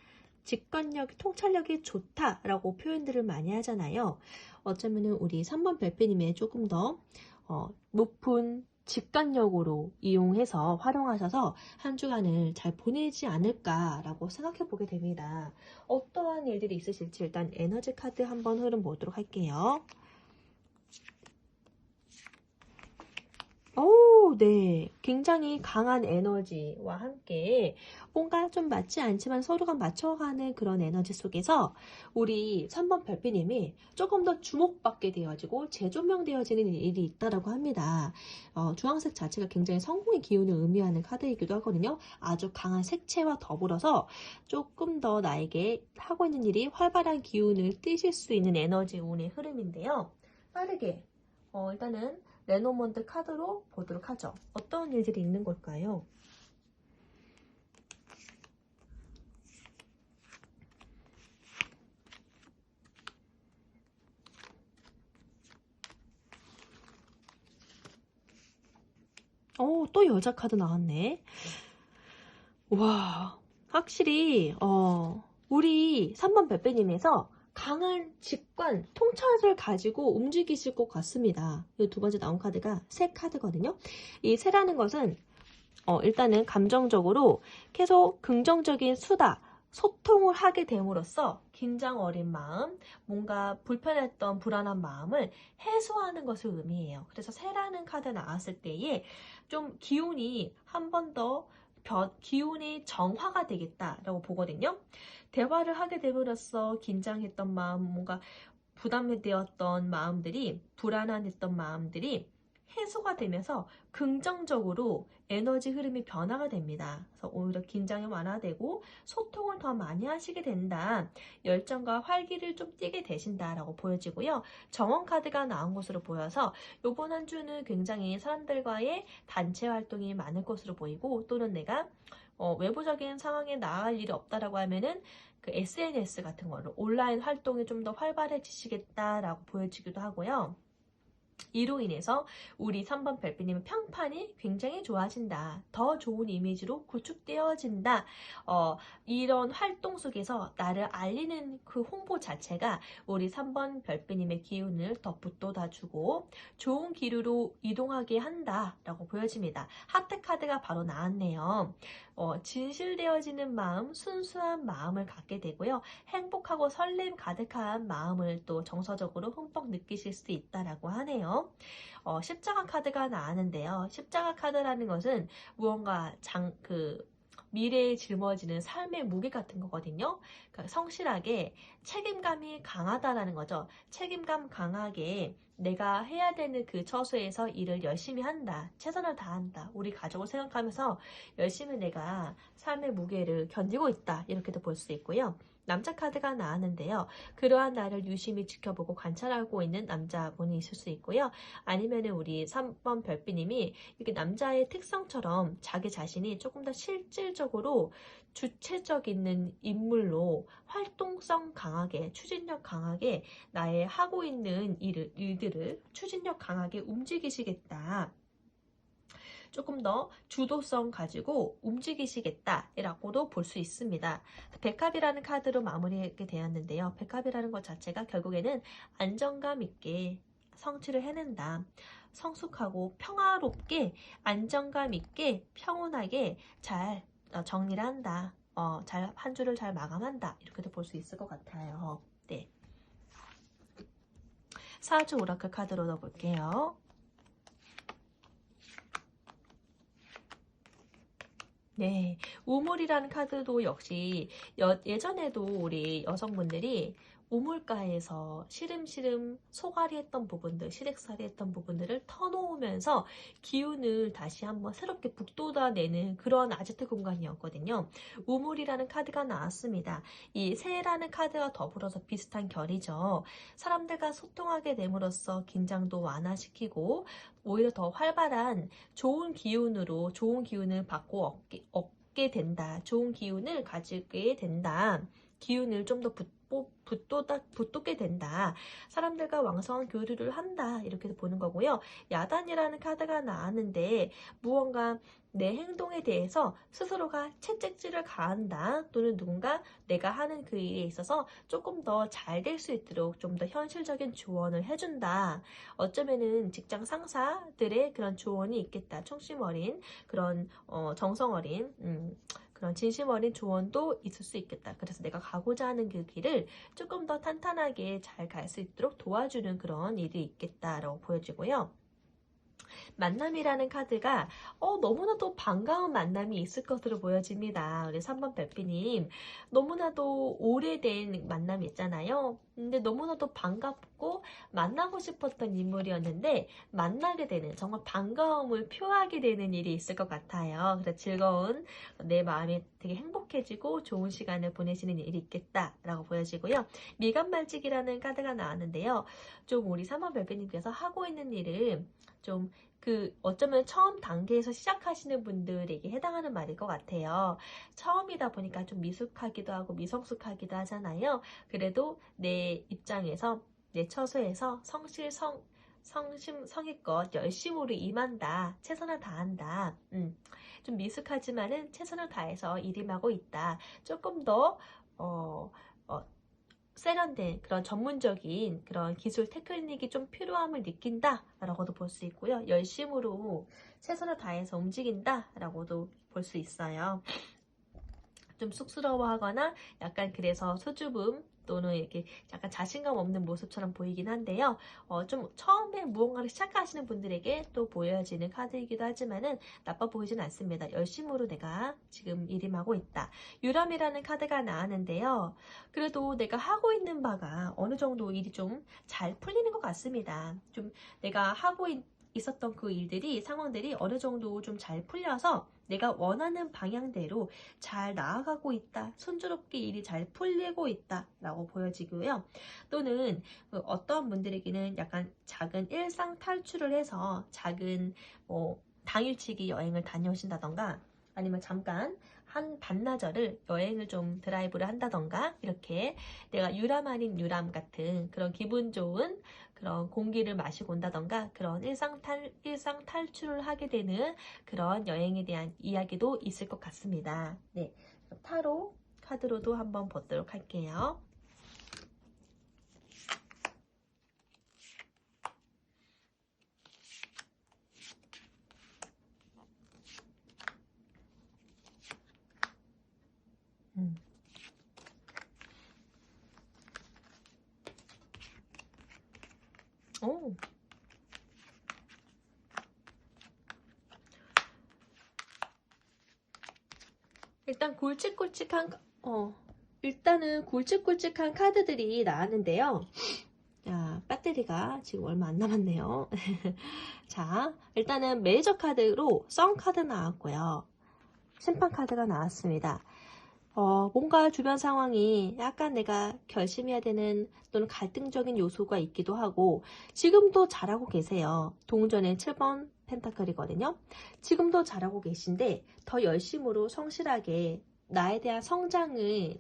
직관력, 통찰력이 좋다라고 표현들을 많이 하잖아요. 어쩌면은 우리 3번 별빛님의 조금 더 높은 직관력으로 이용해서 활용하셔서 한 주간을 잘 보내지 않을까라고 생각해 보게 됩니다. 어떠한 일들이 있으실지 일단 에너지 카드 한번 흐름 보도록 할게요. 오, 네. 굉장히 강한 에너지와 함께 뭔가 좀 맞지 않지만 서로가 맞춰가는 그런 에너지 속에서 우리 3번 별빛님이 조금 더 주목받게 되어지고 재조명되어지는 일이 있다라고 합니다. 주황색 자체가 굉장히 성공의 기운을 의미하는 카드이기도 하거든요. 아주 강한 색채와 더불어서 조금 더 나에게 하고 있는 일이 활발한 기운을 띠실 수 있는 에너지 운의 흐름인데요. 빠르게 일단은 레노먼드 카드로 보도록 하죠. 어떤 일들이 있는 걸까요? 또 여자 카드 나왔네. 와, 확실히 우리 3번 별빼님에서 강한 직관, 통찰을 가지고 움직이실 것 같습니다. 이 두 번째 나온 카드가 새 카드거든요. 이 새라는 것은 일단은 감정적으로 계속 긍정적인 수다, 소통을 하게 됨으로써 긴장 어린 마음, 뭔가 불편했던 불안한 마음을 해소하는 것을 의미해요. 그래서 새라는 카드 나왔을 때에 좀 기운이 한 번 더 기운이 정화가 되겠다라고 보거든요. 대화를 하게 됨으로써 긴장했던 마음, 뭔가 부담되었던 마음들이, 불안했던 마음들이 해소가 되면서 긍정적으로 에너지 흐름이 변화가 됩니다. 그래서 오히려 긴장이 완화되고 소통을 더 많이 하시게 된다. 열정과 활기를 좀 띠게 되신다라고 보여지고요. 정원 카드가 나온 것으로 보여서 이번 한 주는 굉장히 사람들과의 단체 활동이 많을 것으로 보이고 또는 내가 외부적인 상황에 나아갈 일이 없다라고 하면은 그 SNS 같은 거로 온라인 활동이 좀 더 활발해지시겠다라고 보여지기도 하고요. 이로 인해서 우리 3번 별빛님의 평판이 굉장히 좋아진다. 더 좋은 이미지로 구축되어진다. 이런 활동 속에서 나를 알리는 그 홍보 자체가 우리 3번 별빛님의 기운을 더 북돋아주고 좋은 기류로 이동하게 한다라고 보여집니다. 하트 카드가 바로 나왔네요. 진실되어지는 마음, 순수한 마음을 갖게 되고요. 행복하고 설렘 가득한 마음을 또 정서적으로 흠뻑 느끼실 수 있다라고 하네요. 십자가 카드가 나왔는데요. 십자가 카드라는 것은 무언가 미래에 짊어지는 삶의 무게 같은 거거든요. 그러니까 성실하게 책임감이 강하다라는 거죠. 책임감 강하게 내가 해야 되는 그 처소에서 일을 열심히 한다. 최선을 다한다. 우리 가족을 생각하면서 열심히 내가 삶의 무게를 견디고 있다. 이렇게도 볼 수 있고요. 남자 카드가 나왔는데요. 그러한 나를 유심히 지켜보고 관찰하고 있는 남자분이 있을 수 있고요. 아니면은 우리 3번 별빛님이 이렇게 남자의 특성처럼 자기 자신이 조금 더 실질적으로 주체적 있는 인물로 활동성 강하게, 추진력 강하게 나의 하고 있는 일들을 추진력 강하게 움직이시겠다. 조금 더 주도성 가지고 움직이시겠다라고도 볼 수 있습니다. 백합이라는 카드로 마무리하게 되었는데요. 백합이라는 것 자체가 결국에는 안정감 있게 성취를 해낸다. 성숙하고 평화롭게 안정감 있게 평온하게 잘 정리를 한다. 한 주를 잘 마감한다. 이렇게도 볼 수 있을 것 같아요. 네. 사주 오라클 카드로 넣어볼게요. 네, 우물이라는 카드도 역시 예전에도 우리 여성분들이 우물가에서 시름시름 소갈이 했던 부분들, 시댁살이 했던 부분들을 터놓으면서 기운을 다시 한번 새롭게 북돋아내는 그런 아지트 공간이었거든요. 우물이라는 카드가 나왔습니다. 이 새라는 카드와 더불어서 비슷한 결이죠. 사람들과 소통하게 됨으로써 긴장도 완화시키고 오히려 더 활발한 좋은 기운으로 좋은 기운을 받고 얻게 된다. 좋은 기운을 가지게 된다. 기운을 좀 더 붙돋게 된다. 사람들과 왕성한 교류를 한다. 이렇게 보는 거고요. 야단이라는 카드가 나왔는데 무언가 내 행동에 대해서 스스로가 채찍질을 가한다. 또는 누군가 내가 하는 그 일에 있어서 조금 더 잘 될 수 있도록 좀 더 현실적인 조언을 해준다. 어쩌면은 직장 상사들의 그런 조언이 있겠다. 충심 어린 그런 정성 어린 그런 진심 어린 조언도 있을 수 있겠다. 그래서 내가 가고자 하는 그 길을 조금 더 탄탄하게 잘 갈 수 있도록 도와주는 그런 일이 있겠다라고 보여지고요. 만남이라는 카드가 너무나도 반가운 만남이 있을 것으로 보여집니다. 우리 3번 별피님 너무나도 오래된 만남이 있잖아요. 근데 너무나도 반갑고 만나고 싶었던 인물이었는데 만나게 되는 정말 반가움을 표하게 되는 일이 있을 것 같아요. 그래서 즐거운 내 마음이 되게 행복해지고 좋은 시간을 보내시는 일이 있겠다라고 보여지고요. 미간말직이라는 카드가 나왔는데요. 좀 우리 3번 별피님께서 하고 있는 일을 좀 어쩌면 처음 단계에서 시작하시는 분들에게 해당하는 말일 것 같아요. 처음이다 보니까 좀 미숙하기도 하고 미성숙하기도 하잖아요. 그래도 내 입장에서 내 처소에서 성심성의껏 열심으로 임한다. 최선을 다한다. 좀 미숙하지만은 최선을 다해서 일임하고 있다. 조금 더 세련된 그런 전문적인 그런 기술 테크닉이 좀 필요함을 느낀다 라고도 볼 수 있고요. 열심으로 최선을 다해서 움직인다 라고도 볼 수 있어요. 좀 쑥스러워하거나 약간 그래서 수줍음 또는 이렇게 약간 자신감 없는 모습처럼 보이긴 한데요. 좀 처음에 무언가를 시작하시는 분들에게 또 보여지는 카드이기도 하지만은 나빠 보이진 않습니다. 열심으로 내가 지금 일임하고 있다. 유람이라는 카드가 나왔는데요. 그래도 내가 하고 있는 바가 어느 정도 일이 좀 잘 풀리는 것 같습니다. 좀 내가 하고 있었던 그 일들이 상황들이 어느 정도 좀 잘 풀려서 내가 원하는 방향대로 잘 나아가고 있다. 순조롭게 일이 잘 풀리고 있다. 라고 보여지고요. 또는 어떤 분들에게는 약간 작은 일상 탈출을 해서 작은 당일치기 여행을 다녀오신다던가 아니면 잠깐 한 반나절을 여행을 좀 드라이브를 한다던가 이렇게 내가 유람 아닌 유람 같은 그런 기분 좋은 그런 공기를 마시고 온다던가 그런 일상 탈출을 하게 되는 그런 여행에 대한 이야기도 있을 것 같습니다. 네, 타로 카드로도 한번 보도록 할게요. 오. 일단 일단은 굵직굵직한 카드들이 나왔는데요. 자, 배터리가 지금 얼마 안 남았네요. 자, 일단은 메이저 카드로 썬 카드 나왔고요. 심판 카드가 나왔습니다. 뭔가 주변 상황이 약간 내가 결심해야 되는 또는 갈등적인 요소가 있기도 하고 지금도 잘하고 계세요. 동전의 7번 펜타클이거든요. 지금도 잘하고 계신데 더 열심으로 성실하게 나에 대한 성장에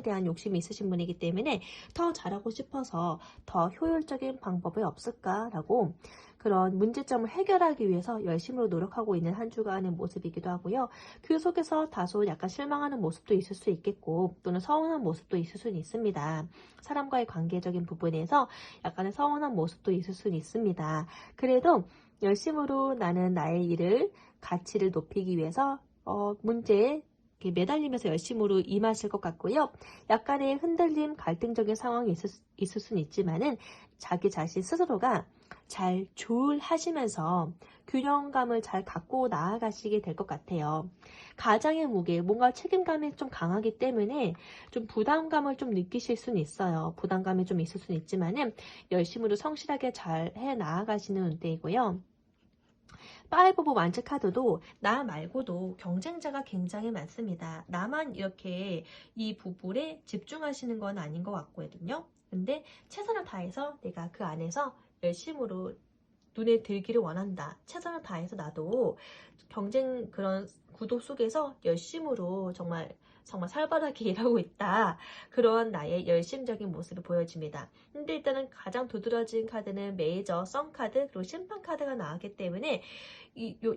대한 욕심이 있으신 분이기 때문에 더 잘하고 싶어서 더 효율적인 방법이 없을까라고 그런 문제점을 해결하기 위해서 열심으로 노력하고 있는 한 주간의 모습이기도 하고요. 그 속에서 다소 약간 실망하는 모습도 있을 수 있겠고 또는 서운한 모습도 있을 수는 있습니다. 사람과의 관계적인 부분에서 약간의 서운한 모습도 있을 수는 있습니다. 그래도 열심으로 나는 나의 일을 가치를 높이기 위해서 문제 이렇게 매달리면서 열심으로 임하실 것 같고요. 약간의 흔들림, 갈등적인 상황이 있을 수는 있지만은 자기 자신 스스로가 잘 조율하시면서 균형감을 잘 갖고 나아가시게 될 것 같아요. 가장의 무게, 뭔가 책임감이 좀 강하기 때문에 좀 부담감을 좀 느끼실 수는 있어요. 부담감이 좀 있을 수는 있지만은 열심으로 성실하게 잘 해 나아가시는 운대이고요. 파이브 오브 완즈 카드도 나 말고도 경쟁자가 굉장히 많습니다. 나만 이렇게 이 부분에 집중하시는 건 아닌 것 같거든요. 근데 최선을 다해서 내가 그 안에서 열심으로 눈에 들기를 원한다. 최선을 다해서 나도 경쟁 그런 구도 속에서 열심으로 정말 살벌하게 일하고 있다. 그런 나의 열심적인 모습을 보여줍니다. 근데 일단은 가장 두드러진 카드는 메이저, 썬 카드, 그리고 심판 카드가 나왔기 때문에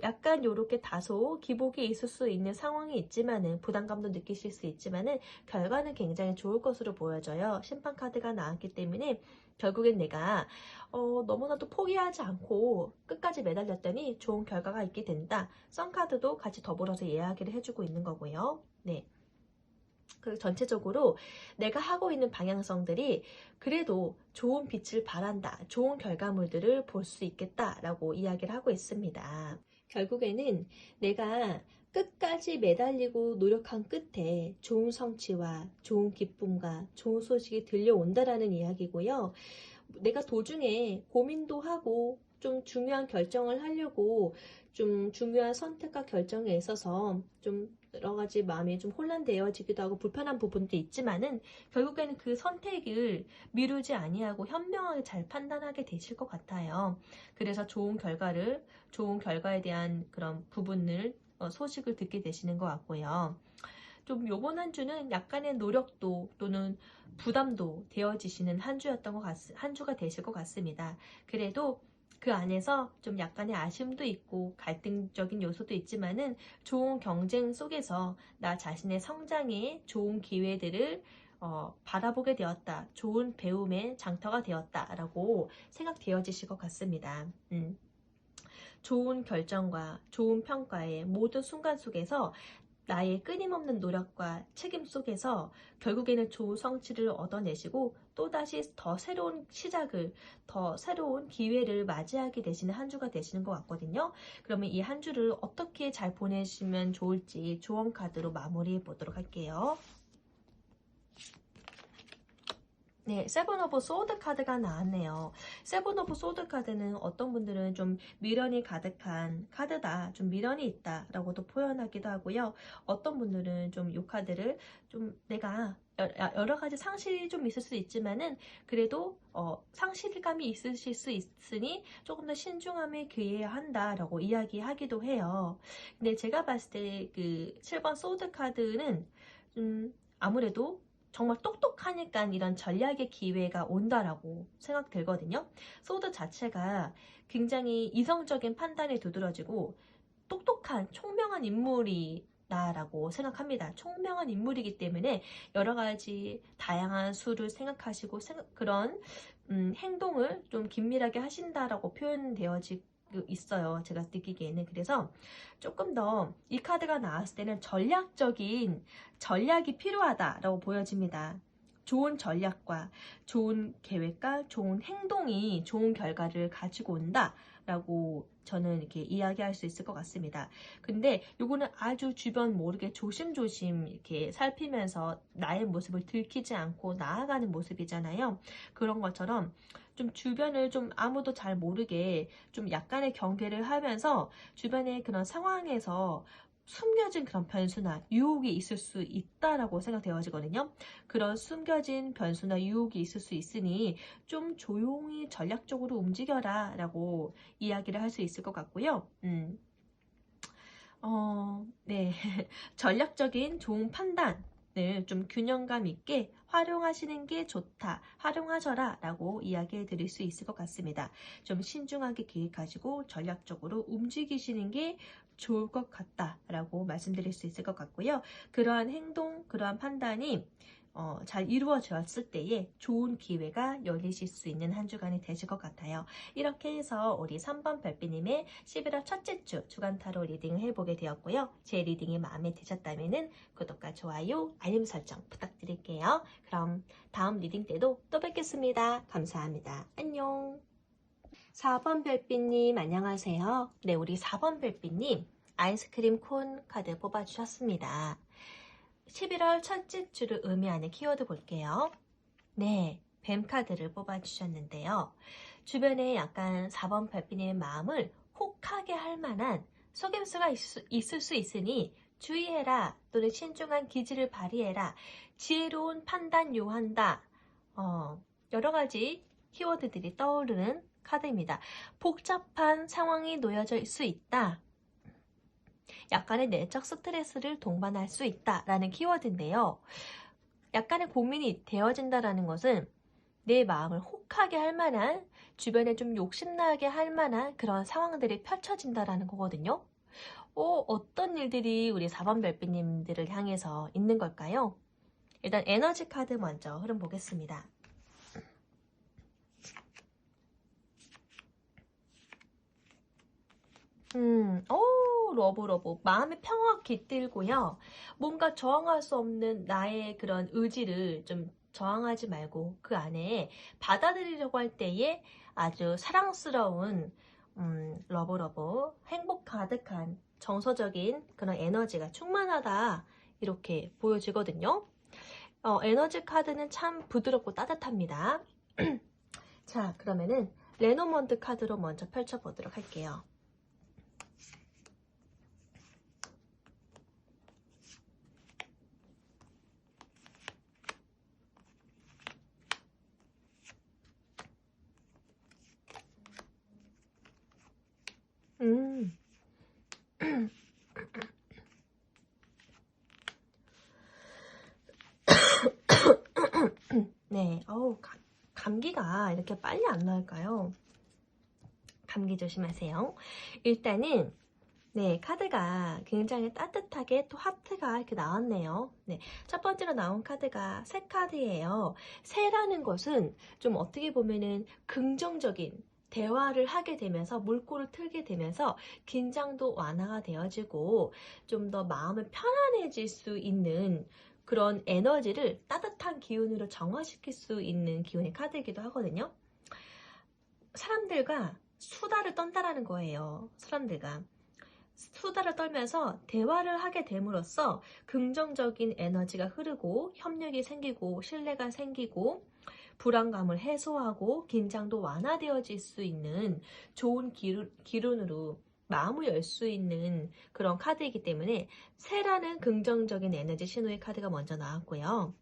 약간 요렇게 다소 기복이 있을 수 있는 상황이 있지만은 부담감도 느끼실 수 있지만은 결과는 굉장히 좋을 것으로 보여져요. 심판 카드가 나왔기 때문에 결국엔 내가 너무나도 포기하지 않고 끝까지 매달렸더니 좋은 결과가 있게 된다. 썬카드도 같이 더불어서 이야기를 해주고 있는 거고요. 네. 그 전체적으로 내가 하고 있는 방향성들이 그래도 좋은 빛을 발한다. 좋은 결과물들을 볼 수 있겠다라고 이야기를 하고 있습니다. 결국에는 내가 끝까지 매달리고 노력한 끝에 좋은 성취와 좋은 기쁨과 좋은 소식이 들려온다라는 이야기고요. 내가 도중에 고민도 하고 좀 중요한 결정을 하려고 좀 중요한 선택과 결정에 있어서 좀 여러 가지 마음이 좀 혼란되어지기도 하고 불편한 부분도 있지만은 결국에는 그 선택을 미루지 아니하고 현명하게 잘 판단하게 되실 것 같아요. 그래서 좋은 결과에 대한 그런 부분을 소식을 듣게 되시는 것 같고요. 좀 요번 한 주는 약간의 노력도 또는 부담도 되어지시는 한 주가 되실 것 같습니다. 그래도 그 안에서 좀 약간의 아쉬움도 있고 갈등적인 요소도 있지만은 좋은 경쟁 속에서 나 자신의 성장에 좋은 기회들을 바라보게 되었다. 좋은 배움의 장터가 되었다라고 생각되어지실 것 같습니다. 좋은 결정과 좋은 평가의 모든 순간 속에서 나의 끊임없는 노력과 책임 속에서 결국에는 좋은 성취를 얻어내시고 또다시 더 새로운 시작을, 더 새로운 기회를 맞이하게 되시는 한 주가 되시는 것 같거든요. 그러면 이 한 주를 어떻게 잘 보내시면 좋을지 조언 카드로 마무리해 보도록 할게요. 네, 세븐 오브 소드 카드가 나왔네요. 세븐 오브 소드 카드는 어떤 분들은 좀 미련이 가득한 카드다, 좀 미련이 있다라고도 표현하기도 하고요. 어떤 분들은 좀 이 카드를 좀 내가 여러 가지 상실이 좀 있을 수 있지만은 그래도 상실감이 있으실 수 있으니 조금 더 신중함에 기해야 한다라고 이야기하기도 해요. 근데 제가 봤을 때 그 7번 소드 카드는 아무래도 정말 똑똑하니까 이런 전략의 기회가 온다라고 생각들거든요. 소드 자체가 굉장히 이성적인 판단에 두드러지고 똑똑한 총명한 인물이 다라고 생각합니다. 총명한 인물이기 때문에 여러 가지 다양한 수를 생각하시고 그런 행동을 좀 긴밀하게 하신다라고 표현되어지고 있어요. 제가 느끼기에는. 그래서 조금 더 이 카드가 나왔을 때는 전략이 필요하다라고 보여집니다. 좋은 전략과 좋은 계획과 좋은 행동이 좋은 결과를 가지고 온다라고 저는 이렇게 이야기할 수 있을 것 같습니다. 근데 요거는 아주 주변 모르게 조심조심 이렇게 살피면서 나의 모습을 들키지 않고 나아가는 모습이잖아요. 그런 것처럼 좀 주변을 좀 아무도 잘 모르게 좀 약간의 경계를 하면서 주변의 그런 상황에서 숨겨진 그런 변수나 유혹이 있을 수 있다라고 생각되어지거든요. 그런 숨겨진 변수나 유혹이 있을 수 있으니 좀 조용히 전략적으로 움직여라 라고 이야기를 할 수 있을 것 같고요. 네. 전략적인 좋은 판단을 좀 균형감 있게 활용하시는 게 좋다. 활용하셔라 라고 이야기해 드릴 수 있을 것 같습니다. 좀 신중하게 계획하시고 전략적으로 움직이시는 게 좋을 것 같다 라고 말씀드릴 수 있을 것 같고요. 그러한 행동, 그러한 판단이 잘 이루어졌을 때에 좋은 기회가 열리실 수 있는 한 주간이 되실 것 같아요. 이렇게 해서 우리 3번 별빛님의 11월 첫째 주 주간 타로 리딩을 해보게 되었고요. 제 리딩이 마음에 드셨다면 구독과 좋아요, 알림 설정 부탁드릴게요. 그럼 다음 리딩 때도 또 뵙겠습니다. 감사합니다. 안녕. 4번 별빛님 안녕하세요. 네, 우리 4번 별빛님 아이스크림 콘 카드 뽑아주셨습니다. 11월 첫째 주를 의미하는 키워드 볼게요. 네, 뱀 카드를 뽑아주셨는데요. 주변에 약간 4번 별빛님의 마음을 혹하게 할 만한 속임수가 있을 수 있으니 주의해라 또는 신중한 기지를 발휘해라. 지혜로운 판단 요한다. 여러 가지 키워드들이 떠오르는 카드입니다. 복잡한 상황이 놓여질 수 있다. 약간의 내적 스트레스를 동반할 수 있다라는 키워드인데요. 약간의 고민이 되어진다라는 것은 내 마음을 혹하게 할 만한, 주변에 좀 욕심나게 할 만한 그런 상황들이 펼쳐진다라는 거거든요. 어떤 일들이 우리 4번 별빛님들을 향해서 있는 걸까요? 일단 에너지 카드 먼저 흐름 보겠습니다. 러브. 마음의 평화가 깃들고요. 뭔가 저항할 수 없는 나의 그런 의지를 좀 저항하지 말고 그 안에 받아들이려고 할 때에 아주 사랑스러운 러브 행복 가득한 정서적인 그런 에너지가 충만하다 이렇게 보여지거든요. 에너지 카드는 참 부드럽고 따뜻합니다. 자, 그러면은 레노먼드 카드로 먼저 펼쳐보도록 할게요. 네, 감기가 이렇게 빨리 안 나을까요? 감기 조심하세요. 일단은 네, 카드가 굉장히 따뜻하게 또 하트가 이렇게 나왔네요. 네, 첫 번째로 나온 카드가 새 카드예요. 새라는 것은 좀 어떻게 보면은 긍정적인 대화를 하게 되면서 물꼬를 틀게 되면서 긴장도 완화가 되어지고 좀 더 마음이 편안해질 수 있는 그런 에너지를 따뜻한 기운으로 정화시킬 수 있는 기운의 카드이기도 하거든요. 사람들과 수다를 떤다라는 거예요. 사람들과 수다를 떨면서 대화를 하게 됨으로써 긍정적인 에너지가 흐르고 협력이 생기고 신뢰가 생기고 불안감을 해소하고 긴장도 완화되어질 수 있는 좋은 기운으로 마음을 열 수 있는 그런 카드이기 때문에 새라는 긍정적인 에너지 신호의 카드가 먼저 나왔고요.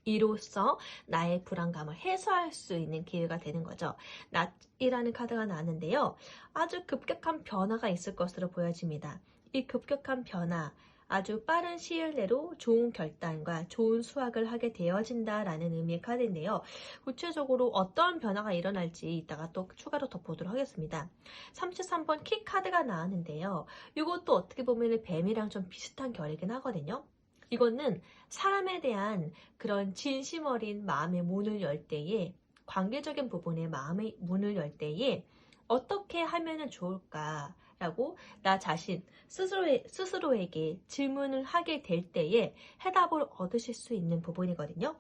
이로써 나의 불안감을 해소할 수 있는 기회가 되는 거죠. 낫이라는 카드가 나왔는데요. 아주 급격한 변화가 있을 것으로 보여집니다. 이 급격한 변화, 아주 빠른 시일 내로 좋은 결단과 좋은 수확을 하게 되어진다라는 의미의 카드인데요. 구체적으로 어떤 변화가 일어날지 이따가 또 추가로 더 보도록 하겠습니다. 33번 키 카드가 나왔는데요. 이것도 어떻게 보면 뱀이랑 좀 비슷한 결이긴 하거든요. 이거는 사람에 대한 그런 진심 어린 마음의 문을 열 때에, 관계적인 부분의 마음의 문을 열 때에 어떻게 하면 좋을까라고 나 자신 스스로에게 질문을 하게 될 때에 해답을 얻으실 수 있는 부분이거든요.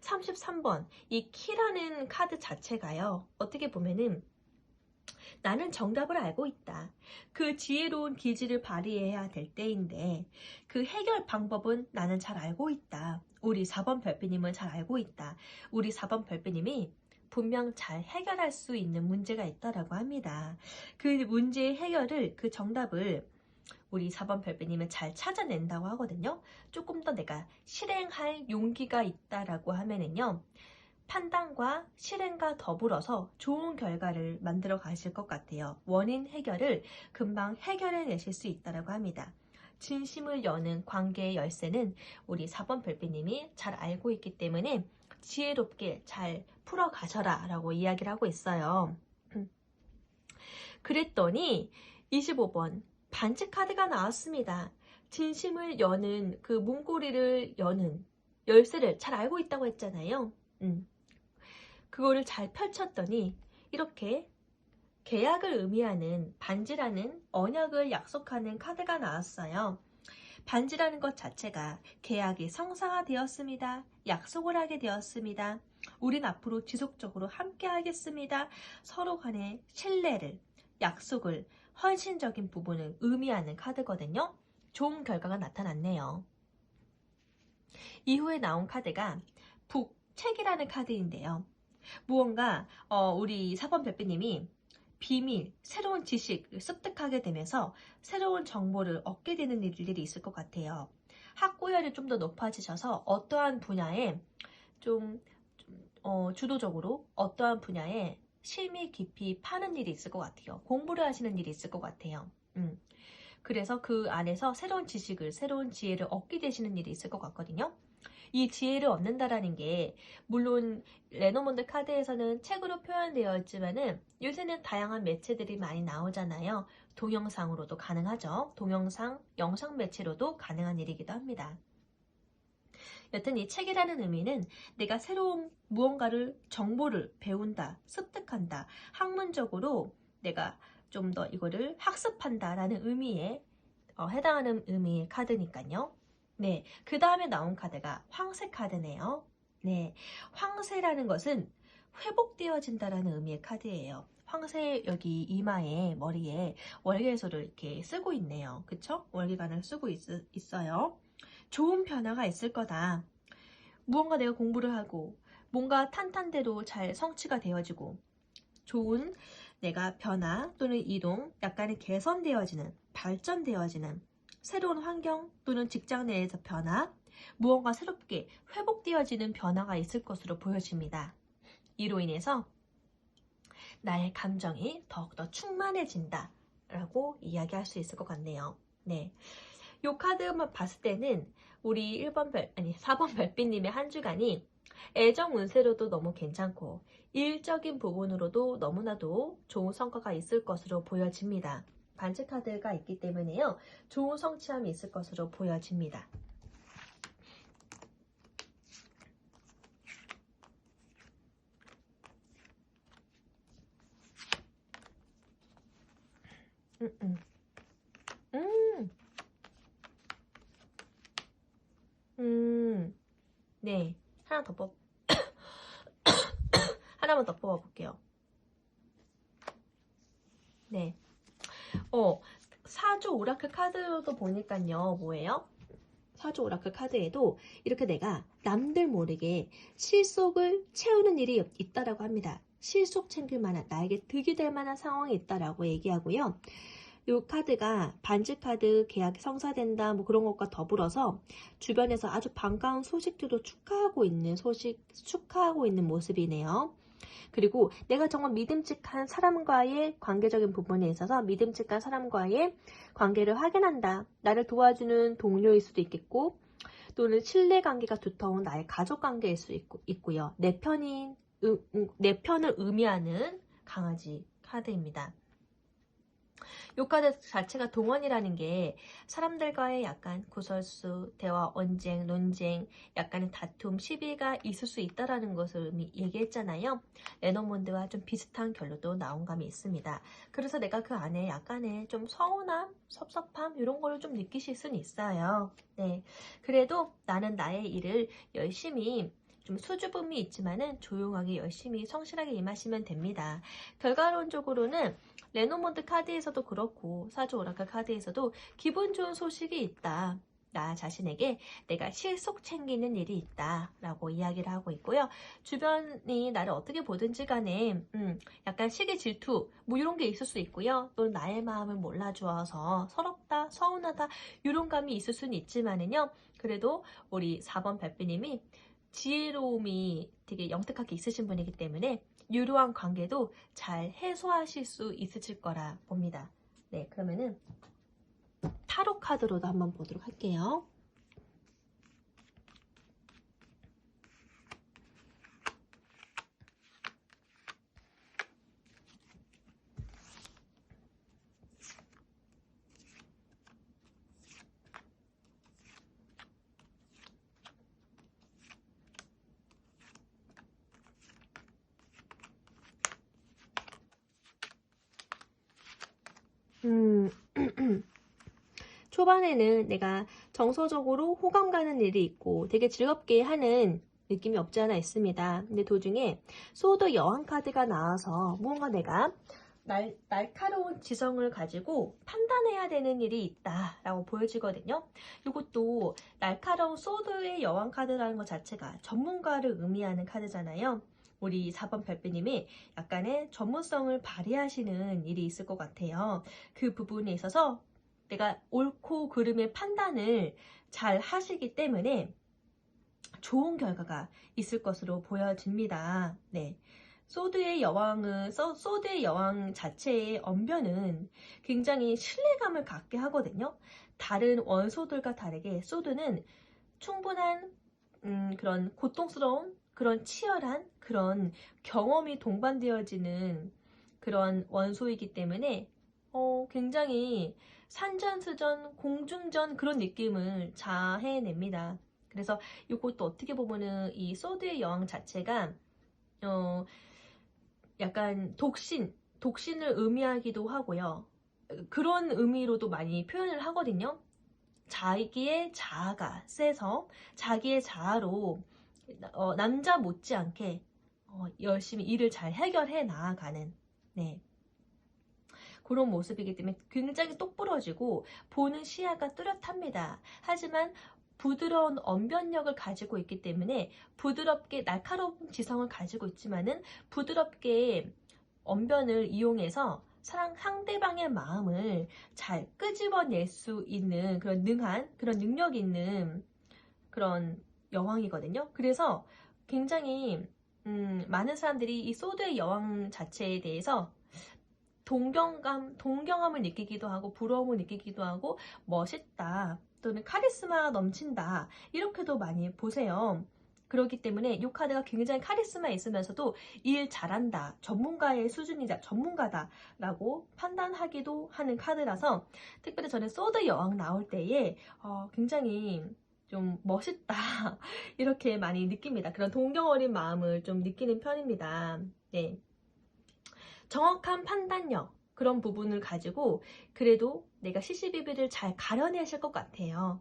33번 이 키라는 카드 자체가요, 어떻게 보면은 나는 정답을 알고 있다. 그 지혜로운 기지를 발휘해야 될 때인데 그 해결 방법은 나는 잘 알고 있다. 우리 4번 별빛님은 잘 알고 있다. 우리 4번 별빛님이 분명 잘 해결할 수 있는 문제가 있다라고 합니다. 그 문제의 해결을, 그 정답을 우리 4번 별빛님은 잘 찾아낸다고 하거든요. 조금 더 내가 실행할 용기가 있다라고 하면은요, 판단과 실행과 더불어서 좋은 결과를 만들어 가실 것 같아요. 원인 해결을 금방 해결해 내실 수 있다고 합니다. 진심을 여는 관계의 열쇠는 우리 4번 별빛님이 잘 알고 있기 때문에 지혜롭게 잘 풀어 가셔라 라고 이야기를 하고 있어요. 그랬더니 25번 반지 카드가 나왔습니다. 진심을 여는, 그 문고리를 여는 열쇠를 잘 알고 있다고 했잖아요. 그거를 잘 펼쳤더니 이렇게 계약을 의미하는 반지라는 언약을 약속하는 카드가 나왔어요. 반지라는 것 자체가 계약이 성사되었습니다. 약속을 하게 되었습니다. 우린 앞으로 지속적으로 함께 하겠습니다. 서로 간의 신뢰를, 약속을, 헌신적인 부분을 의미하는 카드거든요. 좋은 결과가 나타났네요. 이후에 나온 카드가 북책이라는 카드인데요. 무언가 우리 4번 별빛님이 비밀, 새로운 지식을 습득하게 되면서 새로운 정보를 얻게 되는 일들이 있을 것 같아요. 학구열이 좀 더 높아지셔서 어떠한 분야에 주도적으로 어떠한 분야에 심히 깊이 파는 일이 있을 것 같아요. 공부를 하시는 일이 있을 것 같아요. 그래서 그 안에서 새로운 지식을, 새로운 지혜를 얻게 되시는 일이 있을 것 같거든요. 이 지혜를 얻는다라는 게 물론 레노몬드 카드에서는 책으로 표현되어 있지만은 요새는 다양한 매체들이 많이 나오잖아요. 동영상으로도 가능하죠. 동영상, 영상 매체로도 가능한 일이기도 합니다. 여튼 이 책이라는 의미는 내가 새로운 무언가를 정보를 배운다, 습득한다, 학문적으로 내가 좀 더 이거를 학습한다라는 의미에 해당하는 의미의 카드니까요. 네, 그 다음에 나온 카드가 황새 카드네요. 네, 황새라는 것은 회복되어진다라는 의미의 카드예요. 황새 여기 이마에 머리에 월계수를 이렇게 쓰고 있네요. 그쵸? 월계관을 쓰고 있어요. 좋은 변화가 있을 거다. 무언가 내가 공부를 하고 뭔가 탄탄대로 잘 성취가 되어지고 좋은 내가 변화 또는 이동, 약간의 개선되어지는, 발전되어지는 새로운 환경 또는 직장 내에서 변화, 무언가 새롭게 회복되어지는 변화가 있을 것으로 보여집니다. 이로 인해서 나의 감정이 더욱더 충만해진다 라고 이야기할 수 있을 것 같네요. 네. 요 카드만 봤을 때는 우리 4번 별빛님의 한 주간이 애정 운세로도 너무 괜찮고 일적인 부분으로도 너무나도 좋은 성과가 있을 것으로 보여집니다. 반지 카드가 있기 때문에요. 좋은 성취함이 있을 것으로 보여집니다. 네. 하나만 더 뽑아볼게요. 네. 사주 오라클 카드로도 보니까요. 뭐예요? 사주 오라클 카드에도 이렇게 내가 남들 모르게 실속을 채우는 일이 있다라고 합니다. 실속 챙길 만한, 나에게 득이 될 만한 상황이 있다라고 얘기하고요. 이 카드가 반지 카드 계약이 성사된다 뭐 그런 것과 더불어서 주변에서 아주 반가운 소식들도 축하하고 있는 모습이네요. 그리고 내가 정말 믿음직한 사람과의 관계적인 부분에 있어서 믿음직한 사람과의 관계를 확인한다. 나를 도와주는 동료일 수도 있겠고 또는 신뢰관계가 두터운 나의 가족관계일 수 있고요. 내 편을 의미하는 강아지 카드입니다. 요 카드 자체가 동원이라는 게 사람들과의 약간 구설수, 대화, 언쟁, 논쟁, 약간의 다툼, 시비가 있을 수 있다라는 것을 얘기했잖아요. 레노몬드와 좀 비슷한 결로도 나온 감이 있습니다. 그래서 내가 그 안에 약간의 좀 서운함, 섭섭함 이런 걸 좀 느끼실 수는 있어요. 네, 그래도 나는 나의 일을 열심히 좀 수줍음이 있지만은 조용하게 열심히 성실하게 임하시면 됩니다. 결과론적으로는 레노몬드 카드에서도 그렇고 사주 오라클 카드에서도 기분 좋은 소식이 있다. 나 자신에게 내가 실속 챙기는 일이 있다 라고 이야기를 하고 있고요. 주변이 나를 어떻게 보든지 간에 약간 시기 질투 뭐 이런 게 있을 수 있고요. 또 나의 마음을 몰라주어서 서럽다 서운하다 이런 감이 있을 수는 있지만은요. 그래도 우리 4번 별빛님이 지혜로움이 되게 영특하게 있으신 분이기 때문에 유로한 관계도 잘 해소하실 수 있으실 거라 봅니다. 네, 그러면은 타로 카드로도 한번 보도록 할게요. 음, 초반에는 내가 정서적으로 호감 가는 일이 있고 되게 즐겁게 하는 느낌이 없지 않아 있습니다. 근데 도중에 소드 여왕 카드가 나와서 무언가 내가 날카로운 지성을 가지고 판단해야 되는 일이 있다라고 보여지거든요. 이것도 날카로운 소드의 여왕 카드라는 것 자체가 전문가를 의미하는 카드잖아요. 우리 4번 별빛님이 약간의 전문성을 발휘하시는 일이 있을 것 같아요. 그 부분에 있어서 내가 옳고 그름의 판단을 잘 하시기 때문에 좋은 결과가 있을 것으로 보여집니다. 네. 소드의 여왕 자체의 언변은 굉장히 신뢰감을 갖게 하거든요. 다른 원소들과 다르게 소드는 충분한 그런 고통스러운 그런 치열한 그런 경험이 동반되어지는 그런 원소이기 때문에 굉장히 산전수전 공중전 그런 느낌을 자해냅니다. 그래서 이것도 어떻게 보면은 이 소드의 여왕 자체가 약간 독신을 의미하기도 하고요. 그런 의미로도 많이 표현을 하거든요. 자기의 자아가 세서 자기의 자아로 남자 못지않게 열심히 일을 잘 해결해 나아가는 네. 그런 모습이기 때문에 굉장히 똑부러지고 보는 시야가 뚜렷합니다. 하지만 부드러운 언변력을 가지고 있기 때문에 부드럽게 날카로운 지성을 가지고 있지만은 부드럽게 언변을 이용해서 상대방의 마음을 잘 끄집어낼 수 있는 그런 능한 그런 능력 있는 그런 여왕이거든요. 그래서 굉장히 많은 사람들이 이 소드의 여왕 자체에 대해서 동경함을 느끼기도 하고 부러움을 느끼기도 하고 멋있다 또는 카리스마 넘친다 이렇게도 많이 보세요. 그렇기 때문에 이 카드가 굉장히 카리스마 있으면서도 일 잘한다, 전문가의 수준이다, 전문가다 라고 판단하기도 하는 카드라서 특별히 저는 소드 여왕 나올 때에 굉장히 좀 멋있다 이렇게 많이 느낍니다. 그런 동경 어린 마음을 좀 느끼는 편입니다. 네. 정확한 판단력 그런 부분을 가지고 그래도 내가 시시비비를 잘 가려내실 것 같아요.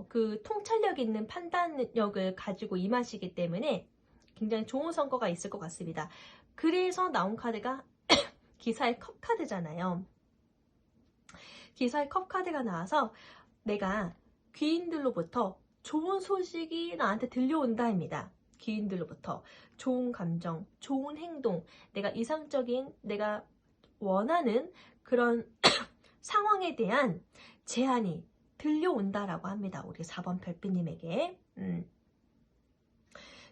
그 통찰력 있는 판단력을 가지고 임하시기 때문에 굉장히 좋은 성과가 있을 것 같습니다. 그래서 나온 카드가 기사의 컵 카드잖아요. 기사의 컵 카드가 나와서 내가 귀인들로부터 좋은 소식이 나한테 들려온다입니다. 귀인들로부터 좋은 감정, 좋은 행동, 내가 이상적인, 내가 원하는 그런 상황에 대한 제안이 들려온다라고 합니다. 우리 4번 별빛님에게.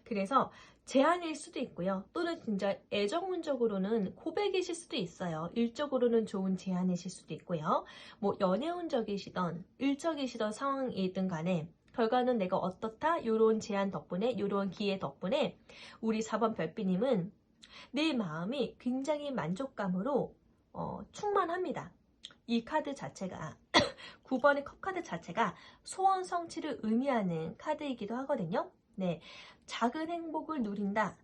그래서 제안일 수도 있고요. 또는 진짜 애정운적으로는 고백이실 수도 있어요. 일적으로는 좋은 제안이실 수도 있고요. 뭐 연애운적이시던 일적이시던 상황이든 간에 결과는 내가 어떻다? 요런 제안 덕분에 요런 기회 덕분에 우리 4번 별빛님은 내 마음이 굉장히 만족감으로 충만합니다. 이 카드 자체가 9번의 컵 카드 자체가 소원 성취를 의미하는 카드이기도 하거든요. 네, 작은 행복을 누린다,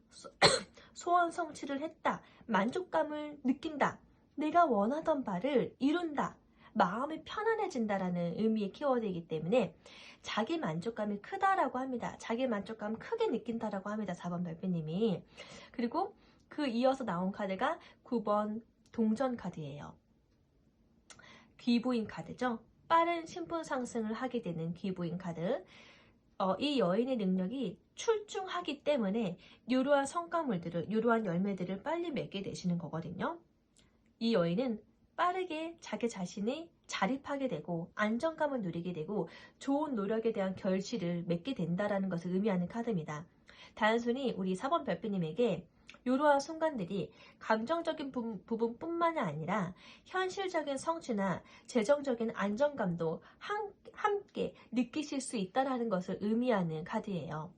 소원 성취를 했다, 만족감을 느낀다, 내가 원하던 바를 이룬다, 마음이 편안해진다라는 의미의 키워드이기 때문에 자기 만족감이 크다라고 합니다. 자기 만족감 크게 느낀다라고 합니다. 4번 별빛님이. 그리고 그 이어서 나온 카드가 9번 동전 카드예요. 귀부인 카드죠. 빠른 신분 상승을 하게 되는 귀부인 카드. 이 여인의 능력이 출중하기 때문에 이러한 성과물들을, 이러한 열매들을 빨리 맺게 되시는 거거든요. 이 여인은 빠르게 자기 자신이 자립하게 되고 안정감을 누리게 되고 좋은 노력에 대한 결실을 맺게 된다는 것을 의미하는 카드입니다. 단순히 우리 4번 별빛님에게 이러한 순간들이 감정적인 부분뿐만 아니라 현실적인 성취나 재정적인 안정감도 함께 느끼실 수 있다는 것을 의미하는 카드예요.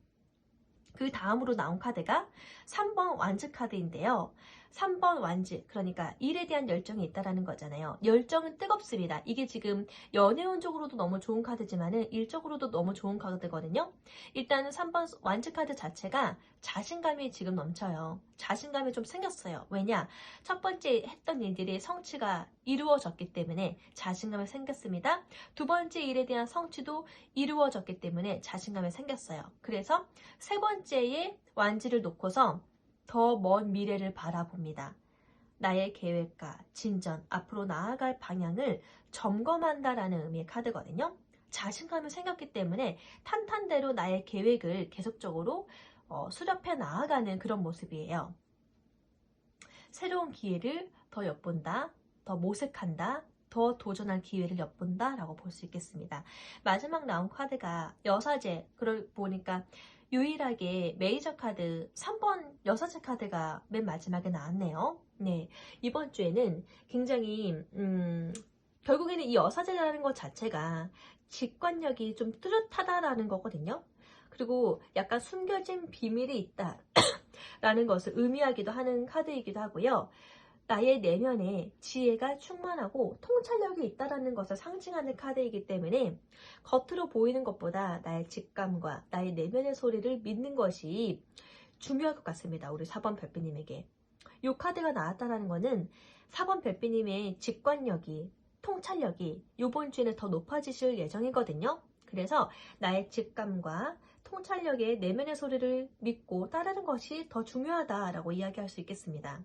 그 다음으로 나온 카드가 3번 완즈 카드인데요. 3번 완즈, 그러니까 일에 대한 열정이 있다라는 거잖아요. 열정은 뜨겁습니다. 이게 지금 연애운적으로도 너무 좋은 카드지만은 일적으로도 너무 좋은 카드거든요. 일단은 3번 완즈 카드 자체가 자신감이 지금 넘쳐요. 자신감이 좀 생겼어요. 왜냐? 첫 번째 했던 일들이 성취가 이루어졌기 때문에 자신감이 생겼습니다. 두 번째 일에 대한 성취도 이루어졌기 때문에 자신감이 생겼어요. 그래서 세 번째의 완즈를 놓고서 더 먼 미래를 바라봅니다. 나의 계획과 진전, 앞으로 나아갈 방향을 점검한다라는 의미의 카드거든요. 자신감이 생겼기 때문에 탄탄대로 나의 계획을 계속적으로 수렵해 나아가는 그런 모습이에요. 새로운 기회를 더 엿본다, 더 모색한다, 더 도전할 기회를 엿본다 라고 볼 수 있겠습니다. 마지막 나온 카드가 여사제, 그걸 보니까 유일하게 메이저 카드 3번 여사제 카드가 맨 마지막에 나왔네요. 네, 이번 주에는 굉장히 결국에는 이 여사제라는 것 자체가 직관력이 좀 뚜렷하다라는 거거든요. 그리고 약간 숨겨진 비밀이 있다 라는 것을 의미하기도 하는 카드이기도 하고요. 나의 내면에 지혜가 충만하고 통찰력이 있다는 것을 상징하는 카드이기 때문에 겉으로 보이는 것보다 나의 직감과 나의 내면의 소리를 믿는 것이 중요할 것 같습니다. 우리 4번 별빛님에게. 이 카드가 나왔다는 것은 4번 별빛님의 직관력이, 통찰력이 이번 주에는 더 높아지실 예정이거든요. 그래서 나의 직감과 통찰력의 내면의 소리를 믿고 따르는 것이 더 중요하다라고 이야기할 수 있겠습니다.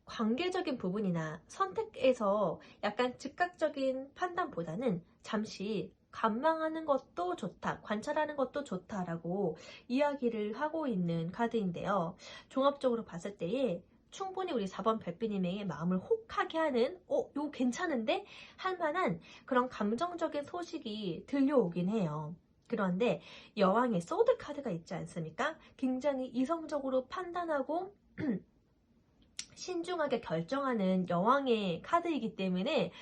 관계적인 부분이나 선택에서 약간 즉각적인 판단보다는 잠시 관망하는 것도 좋다, 관찰하는 것도 좋다라고 이야기를 하고 있는 카드인데요. 종합적으로 봤을 때에 충분히 우리 4번 별빛님의 마음을 혹하게 하는 이거 괜찮은데? 할 만한 그런 감정적인 소식이 들려오긴 해요. 그런데 여왕의 소드 카드가 있지 않습니까? 굉장히 이성적으로 판단하고 신중하게 결정하는 여왕의 카드이기 때문에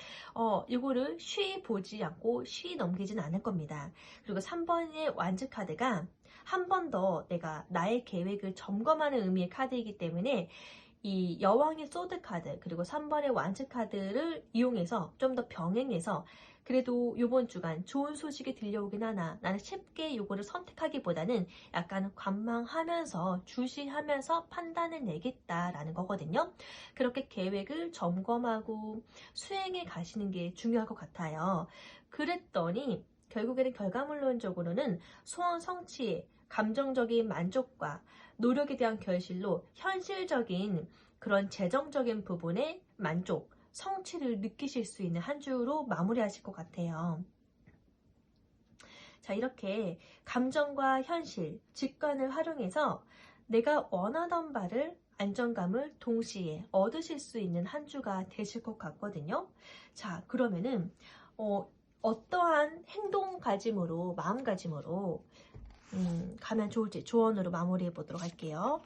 이거를 쉬이 보지 않고 쉬이 넘기진 않을 겁니다. 그리고 3번의 완즈 카드가 한 번 더 내가 나의 계획을 점검하는 의미의 카드이기 때문에 이 여왕의 소드 카드 그리고 3번의 완즈 카드를 이용해서 좀 더 병행해서 그래도 이번 주간 좋은 소식이 들려오긴 하나 나는 쉽게 이거를 선택하기보다는 약간 관망하면서 주시하면서 판단을 내겠다라는 거거든요. 그렇게 계획을 점검하고 수행해 가시는 게 중요할 것 같아요. 그랬더니 결국에는 결과물론적으로는 소원 성취에 감정적인 만족과 노력에 대한 결실로 현실적인 그런 재정적인 부분의 만족, 성취를 느끼실 수 있는 한 주로 마무리하실 것 같아요. 자, 이렇게 감정과 현실, 직관을 활용해서 내가 원하던 바를 안정감을 동시에 얻으실 수 있는 한 주가 되실 것 같거든요. 자, 그러면은 어떠한 행동가짐으로, 마음가짐으로 가면 좋을지 조언으로 마무리해 보도록 할게요.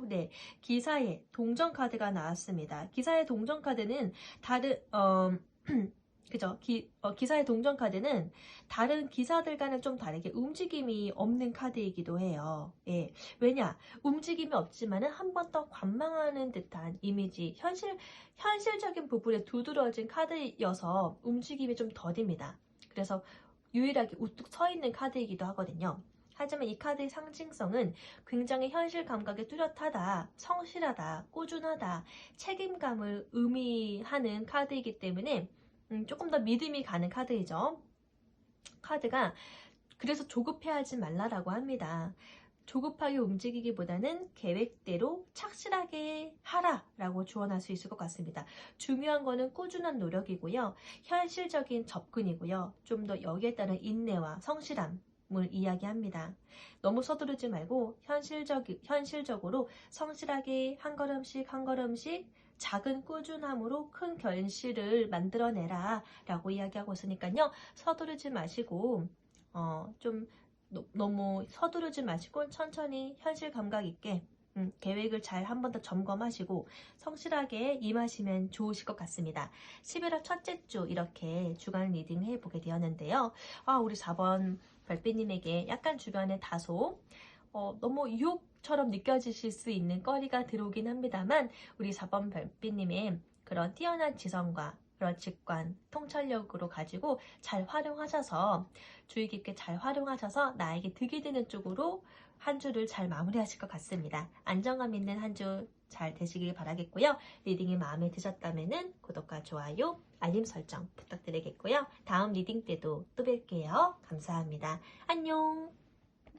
네. 기사의 동전 카드가 나왔습니다. 기사의 동전 카드는 다른, 그죠? 기사의 동전 카드는 다른 기사들과는 좀 다르게 움직임이 없는 카드이기도 해요. 예. 왜냐? 움직임이 없지만은 한 번 더 관망하는 듯한 이미지, 현실적인 부분에 두드러진 카드여서 움직임이 좀 더딥니다. 그래서 유일하게 우뚝 서 있는 카드이기도 하거든요. 하지만 이 카드의 상징성은 굉장히 현실 감각이 뚜렷하다, 성실하다, 꾸준하다, 책임감을 의미하는 카드이기 때문에 조금 더 믿음이 가는 카드이죠. 카드가 그래서 조급해하지 말라라고 합니다. 조급하게 움직이기보다는 계획대로 착실하게 하라라고 조언할 수 있을 것 같습니다. 중요한 거는 꾸준한 노력이고요. 현실적인 접근이고요. 좀 더 여기에 따른 인내와 성실함 을 이야기합니다. 너무 서두르지 말고 현실적으로 성실하게 한 걸음씩 한 걸음씩 작은 꾸준함으로 큰 결실을 만들어내라 라고 이야기하고 있으니까요. 서두르지 마시고 좀 너무 서두르지 마시고 천천히 현실 감각 있게 계획을 잘 한 번 더 점검하시고 성실하게 임하시면 좋으실 것 같습니다. 11월 첫째 주 이렇게 주간 리딩 해보게 되었는데요. 우리 4번 별빛님에게 약간 주변에 다소 너무 유혹처럼 느껴지실 수 있는 거리가 들어오긴 합니다만 우리 4번 별빛님의 그런 뛰어난 지성과 그런 직관, 통찰력으로 가지고 잘 활용하셔서 주의 깊게 잘 활용하셔서 나에게 득이 되는 쪽으로 한 주를 잘 마무리하실 것 같습니다. 안정감 있는 한 주 잘 되시길 바라겠고요. 리딩이 마음에 드셨다면 구독과 좋아요, 알림 설정 부탁드리겠고요. 다음 리딩 때도 또 뵐게요. 감사합니다. 안녕.